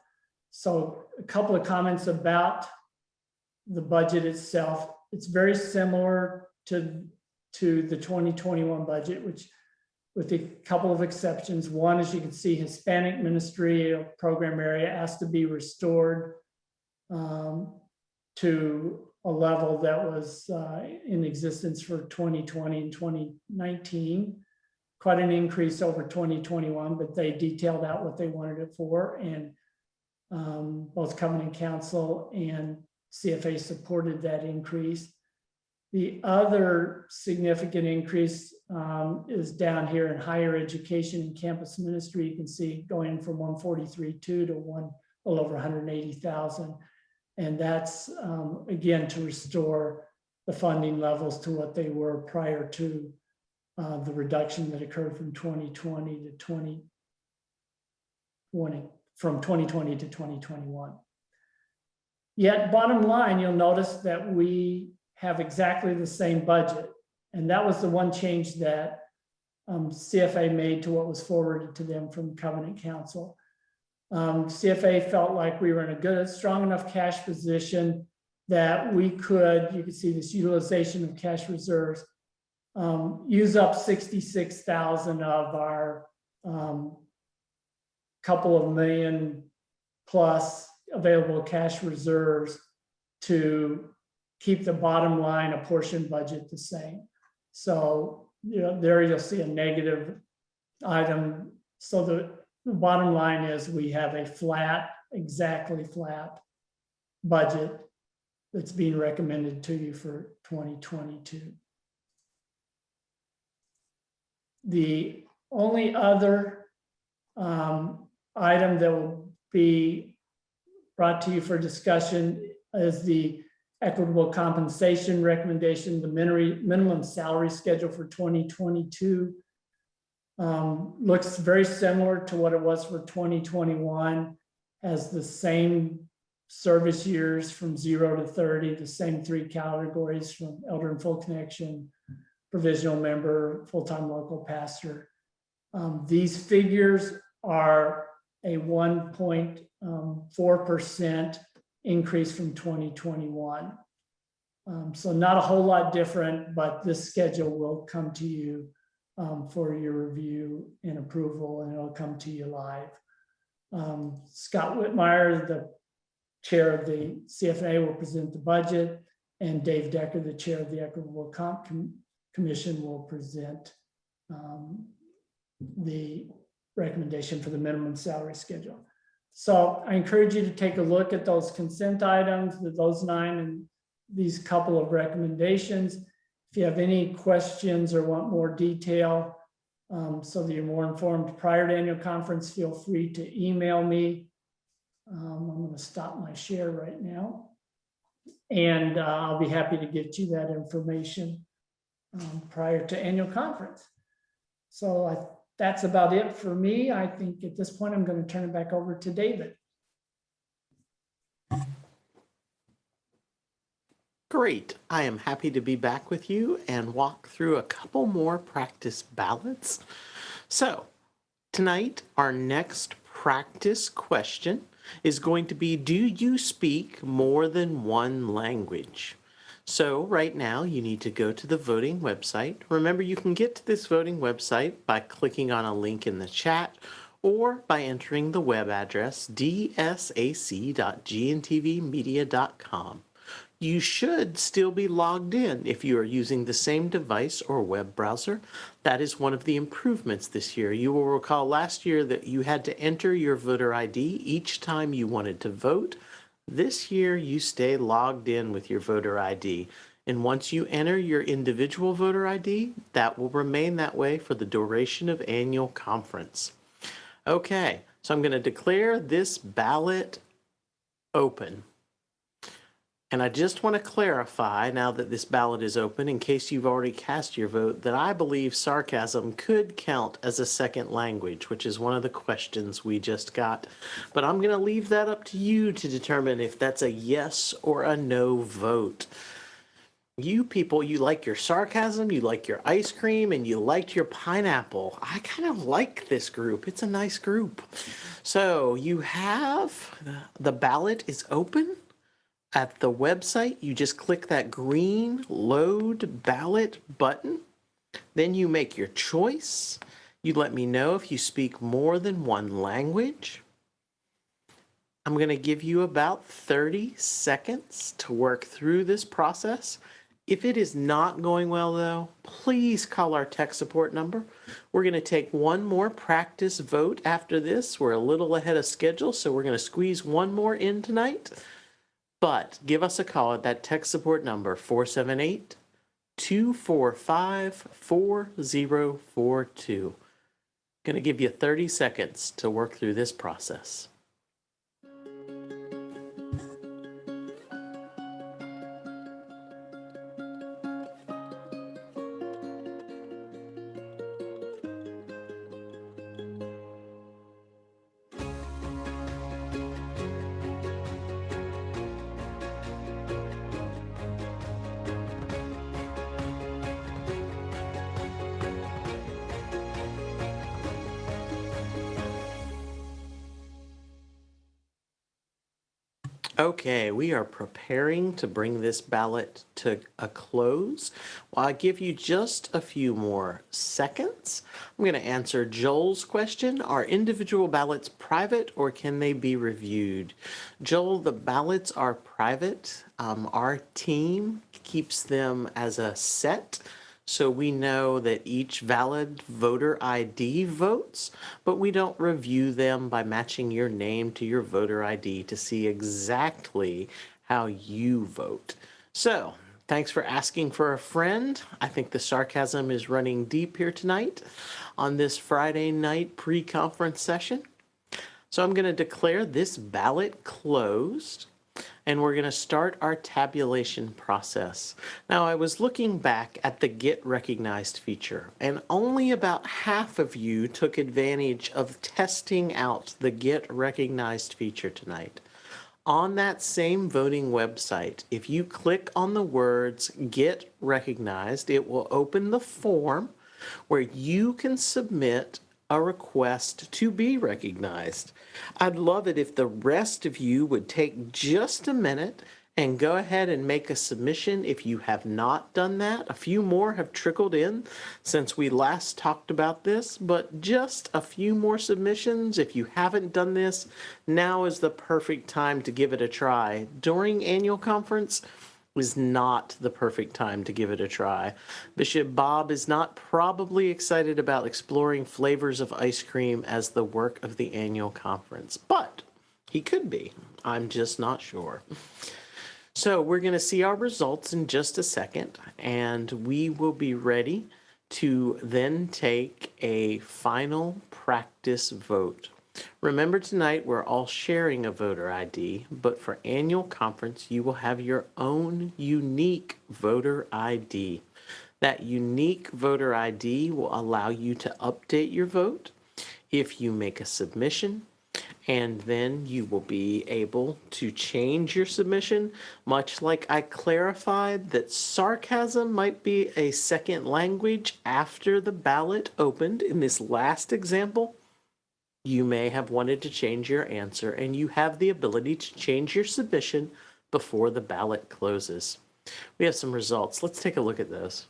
So a couple of comments about the budget itself. It's very similar to the 2021 budget, which with a couple of exceptions. One, as you can see, Hispanic ministry program area has to be restored to a level that was in existence for 2020 and 2019. Quite an increase over 2021, but they detailed out what they wanted it for, and both Covenant Council and CFA supported that increase. The other significant increase is down here in higher education and campus ministry. You can see going from 143.2 to a little over 180,000. And that's, again, to restore the funding levels to what they were prior to the reduction that occurred from 2020 to 2021. Yet, bottom line, you'll notice that we have exactly the same budget. And that was the one change that CFA made to what was forwarded to them from Covenant Council. CFA felt like we were in a good, strong enough cash position that we could, you can see this utilization of cash reserves, use up 66,000 of our couple of million plus available cash reserves to keep the bottom line apportioned budget the same. So, you know, there you'll see a negative item. So the bottom line is we have a flat, exactly flat budget that's being recommended to you for 2022. The only other item that will be brought to you for discussion is the equitable compensation recommendation. The minimum salary schedule for 2022 looks very similar to what it was for 2021, has the same service years from 0 to 30, the same 3 categories from elder and full connection, provisional member, full-time local pastor. These figures are a 1.4% increase from 2021. So not a whole lot different, but this schedule will come to you for your review and approval, and it'll come to you live. Scott Whitmire, the chair of the CFA, will present the budget, and Dave Decker, the chair of the Equitable Commission, will present the recommendation for the minimum salary schedule. So I encourage you to take a look at those consent items, those 9 and these couple of recommendations. If you have any questions or want more detail so that you're more informed prior to annual conference, feel free to email me. I'm going to stop my share right now, and I'll be happy to get you that information prior to annual conference. So that's about it for me. I think at this point, I'm going to turn it back over to David. Great. I am happy to be back with you and walk through a couple more practice ballots. So tonight, our next practice question is going to be, do you speak more than one language? So right now you need to go to the voting website. Remember, you can get to this voting website by clicking on a link in the chat or by entering the web address dsac.gntvmedia.com. You should still be logged in if you are using the same device or web browser. That is one of the improvements this year. You will recall last year that you had to enter your voter ID each time you wanted to vote. This year, you stay logged in with your voter ID. And once you enter your individual voter ID, that will remain that way for the duration of annual conference. Okay, So I'm going to declare this ballot open. And I just want to clarify, now that this ballot is open, in case you've already cast your vote, that I believe sarcasm could count as a second language, which is one of the questions we just got. But I'm going to leave that up to you to determine if that's a yes or a no vote. You people, you like your sarcasm, you like your ice cream, and you liked your pineapple. I kind of like this group. It's a nice group. So you have, the ballot is open. At the website, you just click that green load ballot button. Then you make your choice. You let me know if you speak more than one language. I'm going to give you about 30 seconds to work through this process. If it is not going well, though, please call our tech support number. We're going to take one more practice vote after this. We're a little ahead of schedule, so we're going to squeeze one more in tonight. But give us a call at that tech support number, 478-245-4042. Going to give you 30 seconds to work through this process. Okay, we are preparing to bring this ballot to a close. While I give you just a few more seconds, I'm going to answer Joel's question. Are individual ballots private or can they be reviewed? Joel, the ballots are private. Our team keeps them as a set. So we know that each valid voter ID votes, but we don't review them by matching your name to your voter ID to see exactly how you vote. So thanks for asking for a friend. I think the sarcasm is running deep here tonight on this Friday night pre-conference session. So I'm going to declare this ballot closed. And we're going to start our tabulation process. Now, I was looking back at the Get Recognized feature, and only about half of you took advantage of testing out the Get Recognized feature tonight. On that same voting website, if you click on the words Get Recognized, it will open the form where you can submit a request to be recognized. I'd love it if the rest of you would take just a minute and go ahead and make a submission if you have not done that. A few more have trickled in since we last talked about this, but just a few more submissions. If you haven't done this, now is the perfect time to give it a try. During annual conference is not the perfect time to give it a try. Bishop Bob is not probably excited about exploring flavors of ice cream as the work of the annual conference, but he could be. I'm just not sure. So we're going to see our results in just a second, and we will be ready to then take a final practice vote. Remember, tonight we're all sharing a voter ID, but for annual conference, you will have your own unique voter ID. That unique voter ID will allow you to update your vote if you make a submission, and then you will be able to change your submission, much like I clarified that sarcasm might be a second language after the ballot opened in this last example. You may have wanted to change your answer, and you have the ability to change your submission before the ballot closes. We have some results. Let's take a look at those.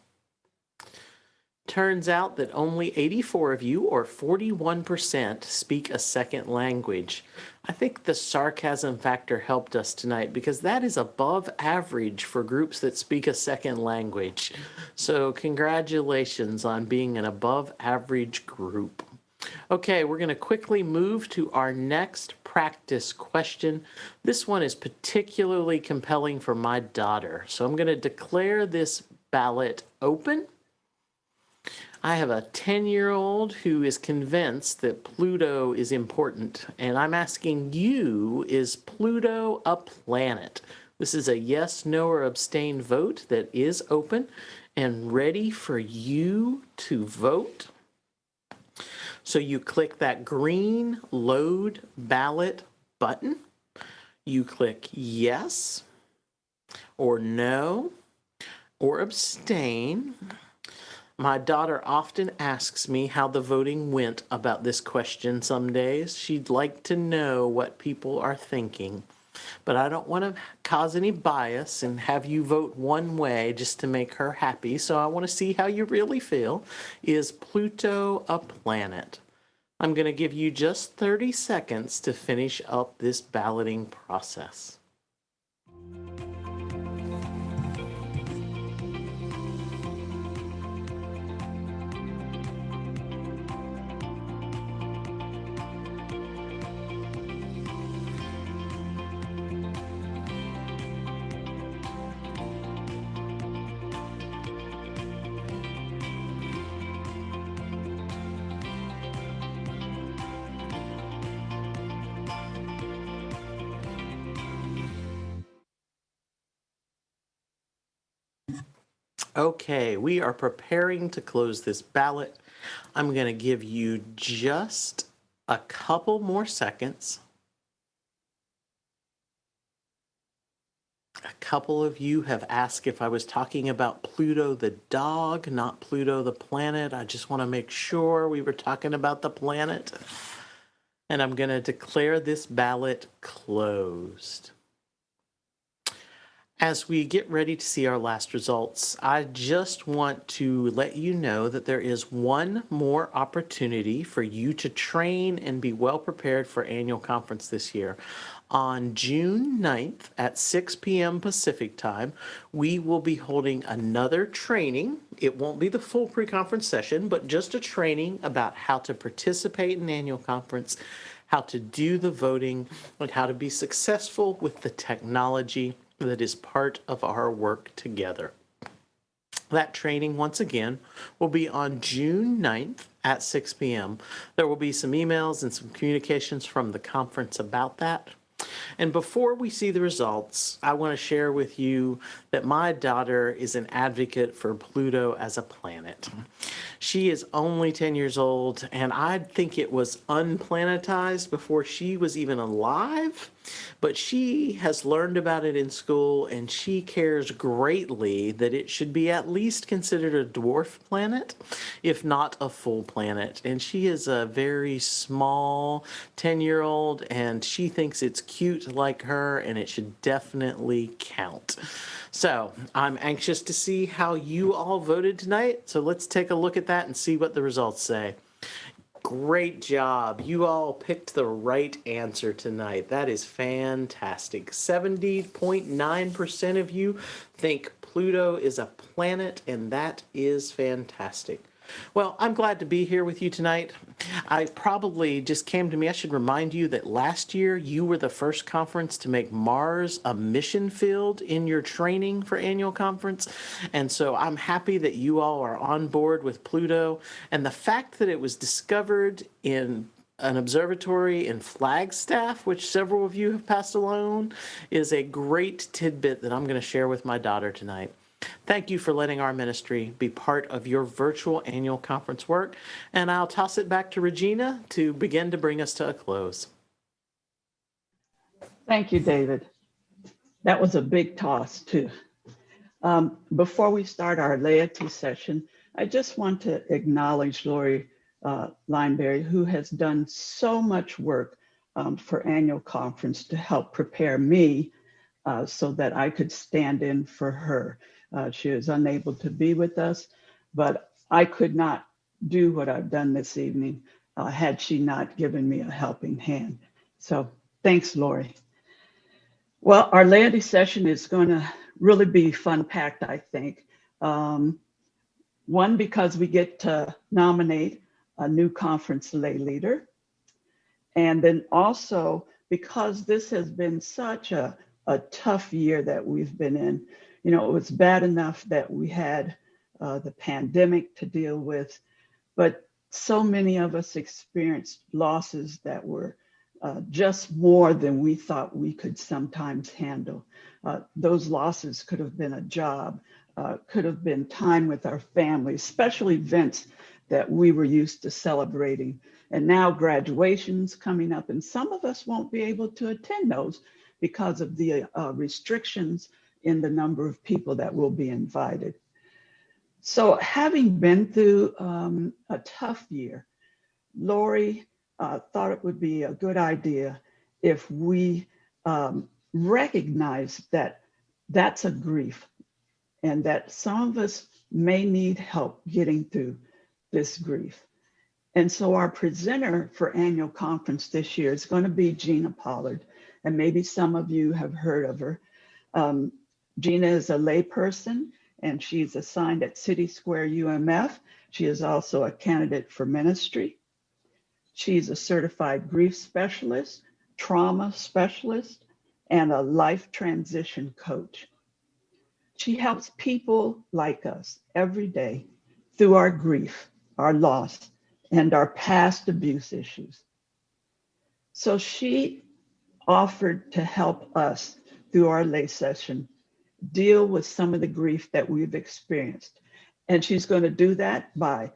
Turns out that only 84 of you, or 41%, speak a second language. I think the sarcasm factor helped us tonight because that is above average for groups that speak a second language. So congratulations on being an above average group. Okay, we're going to quickly move to our next practice question. This one is particularly compelling for my daughter. So I'm going to declare this ballot open. I have a 10-year-old who is convinced that Pluto is important, and I'm asking you, is Pluto a planet? This is a yes, no, or abstain vote that is open and ready for you to vote. So you click that green load ballot button. You click yes or no or abstain. My daughter often asks me how the voting went about this question some days. She'd like to know what people are thinking. But I don't want to cause any bias and have you vote one way just to make her happy. So I want to see how you really feel. Is Pluto a planet? I'm going to give you just 30 seconds to finish up this balloting process. Okay, we are preparing to close this ballot. I'm going to give you just a couple more seconds. A couple of you have asked if I was talking about Pluto the dog, not Pluto the planet. I just want to make sure we were talking about the planet. And I'm going to declare this ballot closed. As we get ready to see our last results, I just want to let you know that there is one more opportunity for you to train and be well prepared for annual conference this year. On June 9th at 6 p.m. Pacific time, we will be holding another training. It won't be the full pre-conference session, but just a training about how to participate in annual conference, how to do the voting, and how to be successful with the technology that is part of our work together. That training, once again, will be on June 9th at 6 p.m. There will be some emails and some communications from the conference about that. And before we see the results, I want to share with you that my daughter is an advocate for Pluto as a planet. She is only 10 years old, and I think it was unplanetized before she was even alive. But she has learned about it in school, and she cares greatly that it should be at least considered a dwarf planet, if not a full planet. And she is a very small 10-year-old, and she thinks it's cute like her, and it should definitely count. So I'm anxious to see how you all voted tonight. So let's take a look at that and see what the results say. Great job. You all picked the right answer tonight. That is fantastic. 70.9% of you think Pluto is a planet, and that is fantastic. Well, I'm glad to be here with you tonight. I probably just came to me, I should remind you that last year you were the first conference to make Mars a mission field in your training for annual conference. And so I'm happy that you all are on board with Pluto. And the fact that it was discovered in an observatory in Flagstaff, which several of you have passed along, is a great tidbit that I'm going to share with my daughter tonight. Thank you for letting our ministry be part of your virtual annual conference work, and I'll toss it back to Regina to begin to bring us to a close. Thank you, David. That was a big toss, too. Before we start our laity session, I just want to acknowledge Lori Lineberry, who has done so much work for annual conference to help prepare me so that I could stand in for her. She is unable to be with us, but I could not do what I've done this evening had she not given me a helping hand. So thanks, Lori. Well, our laity session is going to really be fun-packed, I think. One, because we get to nominate a new conference lay leader. And then also because this has been such a tough year that we've been in. You know, it was bad enough that we had the pandemic to deal with. but so many of us experienced losses that were just more than we thought we could sometimes handle. Those losses could have been a job, could have been time with our families, special events that we were used to celebrating. And now graduations coming up, and some of us won't be able to attend those because of the restrictions in the number of people that will be invited. So having been through a tough year, Lori thought it would be a good idea if we recognize that that's a grief and that some of us may need help getting through this grief. And so our presenter for annual conference this year is going to be Gina Pollard, and maybe some of you have heard of her. Gina is a layperson, and she's assigned at City Square UMF. She is also a candidate for ministry. She's a certified grief specialist, trauma specialist, and a life transition coach. She helps people like us every day through our grief, our loss, and our past abuse issues. So she offered to help us through our lay session deal with some of the grief that we've experienced. And she's going to do that by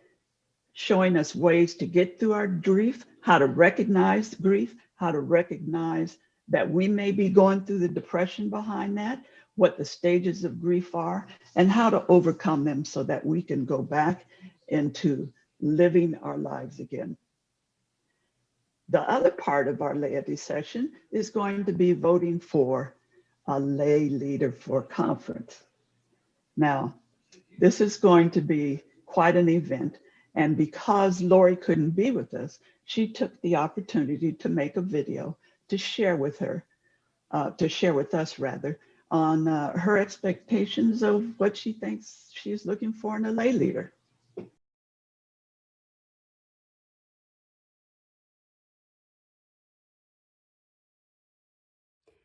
showing us ways to get through our grief, how to recognize grief, how to recognize that we may be going through the depression behind that, what the stages of grief are, and how to overcome them so that we can go back into living our lives again. The other part of our laity session is going to be voting for a lay leader for conference. Now, this is going to be quite an event. And because Lori couldn't be with us, she took the opportunity to make a video to share with her, to share with us rather, on her expectations of what she thinks she's looking for in a lay leader.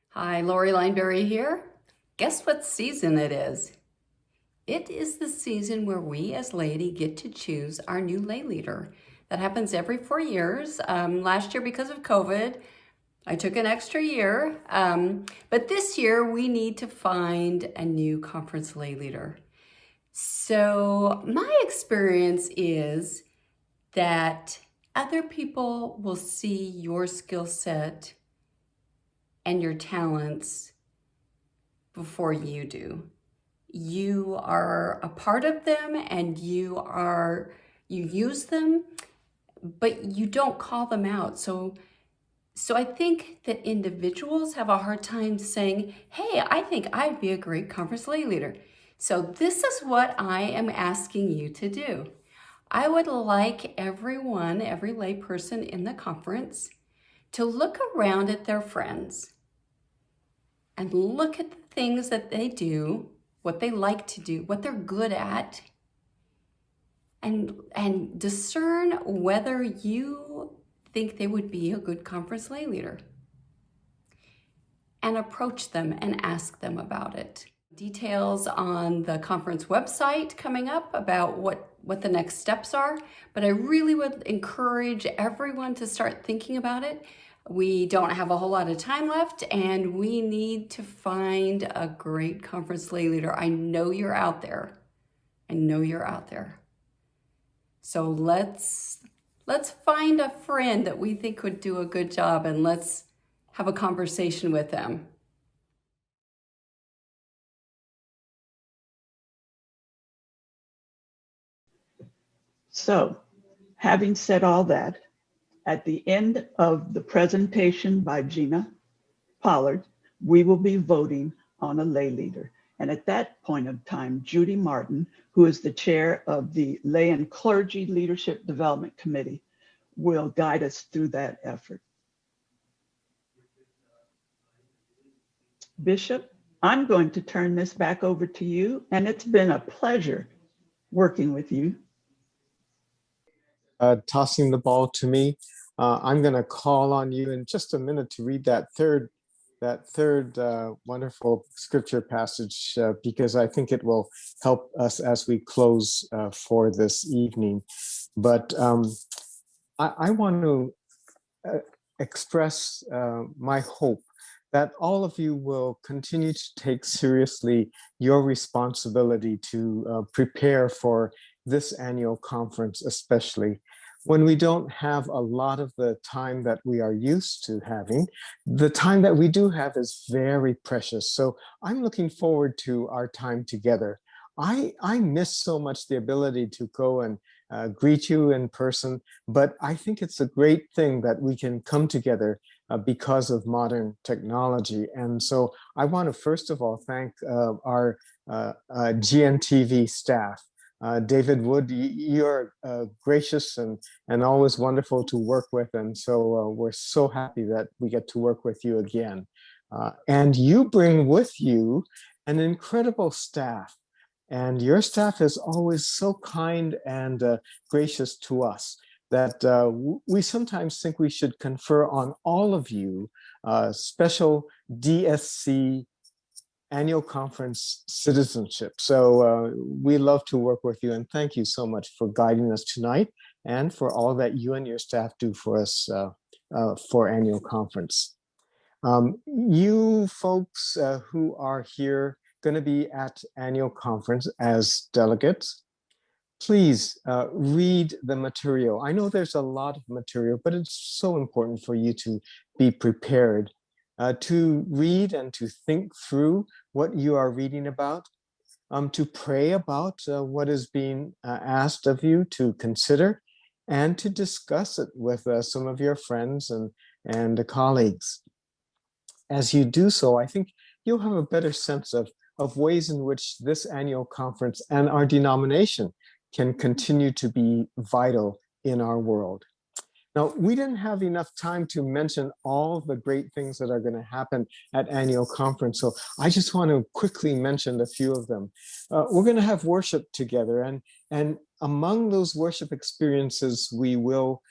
Hi, Lori Lineberry here. Guess what season it is? It is the season where we as laity get to choose our new lay leader. That happens every 4 years. Last year, because of COVID, I took an extra year. But this year, we need to find a new conference lay leader. So my experience is that other people will see your skill set and your talents before you do. You are a part of them and you use them, but you don't call them out. So I think that individuals have a hard time saying, hey, I think I'd be a great conference lay leader. So this is what I am asking you to do. I would like everyone, every lay person in the conference, to look around at their friends and look at the things that they do, what they like to do, what they're good at, and discern whether you think they would be a good conference lay leader. And approach them and ask them about it. Details on the conference website coming up about what the next steps are, but I really would encourage everyone to start thinking about it. We don't have a whole lot of time left, and we need to find a great conference lay leader. I know you're out there. I know you're out there. So let's find a friend that we think would do a good job, and let's have a conversation with them. So, having said all that, at the end of the presentation by Gina Pollard, we will be voting on a lay leader. And at that point of time, Judy Martin, who is the chair of the Lay and Clergy Leadership Development Committee, will guide us through that effort. Bishop, I'm going to turn this back over to you, and it's been a pleasure working with you. Tossing the ball to me. I'm going to call on you in just a minute to read that third that third wonderful scripture passage because I think it will help us as we close for this evening. But I want to express my hope that all of you will continue to take seriously your responsibility to prepare for this annual conference, especially when we don't have a lot of the time that we are used to having. The time that we do have is very precious. So I'm looking forward to our time together. I miss so much the ability to go and greet you in person, but I think it's a great thing that we can come together because of modern technology. And so I want to first of all thank our GNTV staff. David Wood, you're gracious and always wonderful to work with. And so we're so happy that we get to work with you again. And you bring with you an incredible staff. And your staff is always so kind and gracious to us that we sometimes think we should confer on all of you special DSC annual conference citizenship. So we love to work with you, and thank you so much for guiding us tonight and for all that you and your staff do for us for annual conference. You folks who are here going to be at annual conference as delegates, please read the material. I know there's a lot of material, but it's so important for you to be prepared to read and to think through what you are reading about, to pray about what is being asked of you to consider, and to discuss it with some of your friends and colleagues. As you do so, I think you'll have a better sense of ways in which this annual conference and our denomination can continue to be vital in our world. Now, we didn't have enough time to mention all the great things that are going to happen at annual conference, so I just want to quickly mention a few of them. We're going to have worship together, and among those worship experiences, we will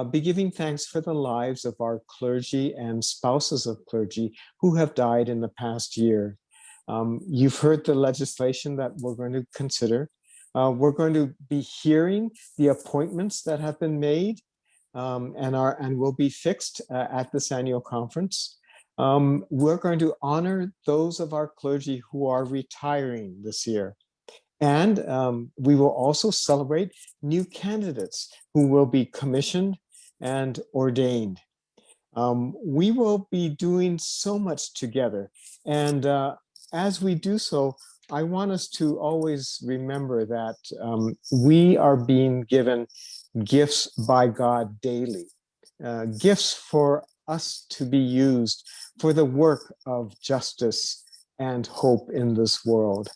be giving thanks for the lives of our clergy and spouses of clergy who have died in the past year. You've heard the legislation that we're going to consider. We're going to be hearing the appointments that have been made and will be fixed at this annual conference. We're going to honor those of our clergy who are retiring this year. And we will also celebrate new candidates who will be commissioned and ordained. We will be doing so much together. And as we do so, I want us to always remember that we are being given gifts by God daily, gifts for us to be used for the work of justice and hope in this world.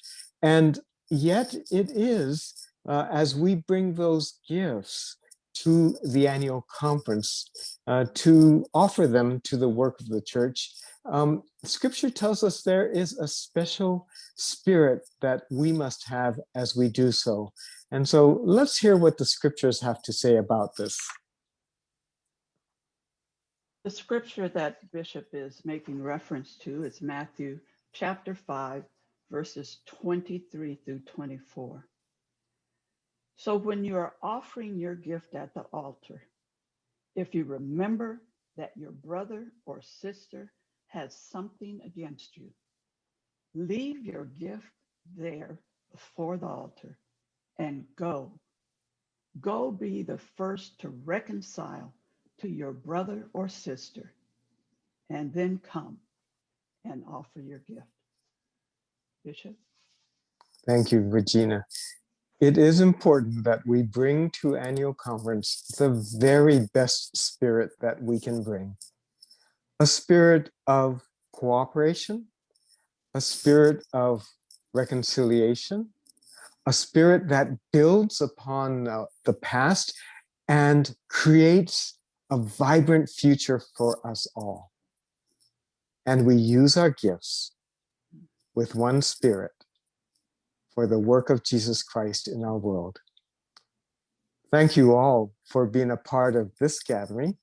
And yet it is, as we bring those gifts to the annual conference, to offer them to the work of the church, Scripture tells us there is a special spirit that we must have as we do so. And so let's hear what the scriptures have to say about this. The scripture that Bishop is making reference to is Matthew chapter 5, verses 23 through 24. So when you are offering your gift at the altar, if you remember that your brother or sister has something against you, leave your gift there before the altar and go. Go be the first to reconcile to your brother or sister, and then come and offer your gift. Bishop? Thank you, Regina. It is important that we bring to annual conference the very best spirit that we can bring. A spirit of cooperation, a spirit of reconciliation, a spirit that builds upon the past and creates a vibrant future for us all. And we use our gifts with one spirit for the work of Jesus Christ in our world. Thank you all for being a part of this gathering.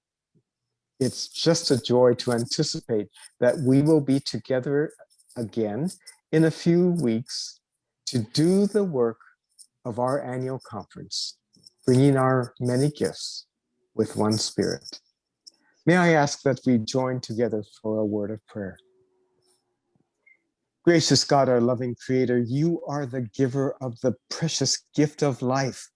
it's just a joy to anticipate that we will be together again in a few weeks to do the work of our annual conference, bringing our many gifts with one spirit. May I ask that we join together for a word of prayer. Gracious God, our loving Creator, you are the giver of the precious gift of life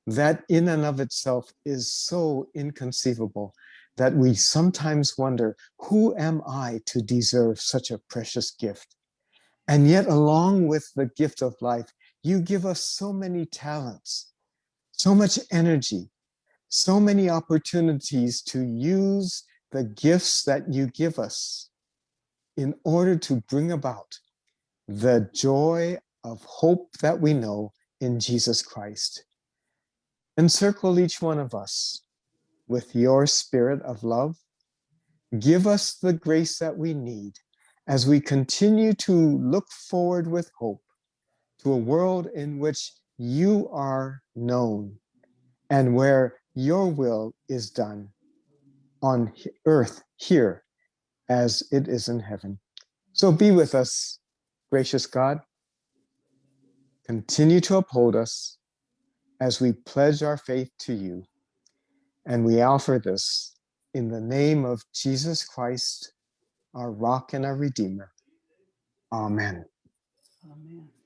that in and of itself is so inconceivable that we sometimes wonder, who am I to deserve such a precious gift? And yet, along with the gift of life, you give us so many talents, so much energy, so many opportunities to use the gifts that you give us in order to bring about the joy of hope that we know in Jesus Christ. Encircle each one of us with your spirit of love. Give us the grace that we need as we continue to look forward with hope to a world in which you are known and where your will is done on earth here as it is in heaven. So be with us, gracious God. Continue to uphold us as we pledge our faith to you. And we offer this in the name of Jesus Christ, our rock and our redeemer. Amen. Amen.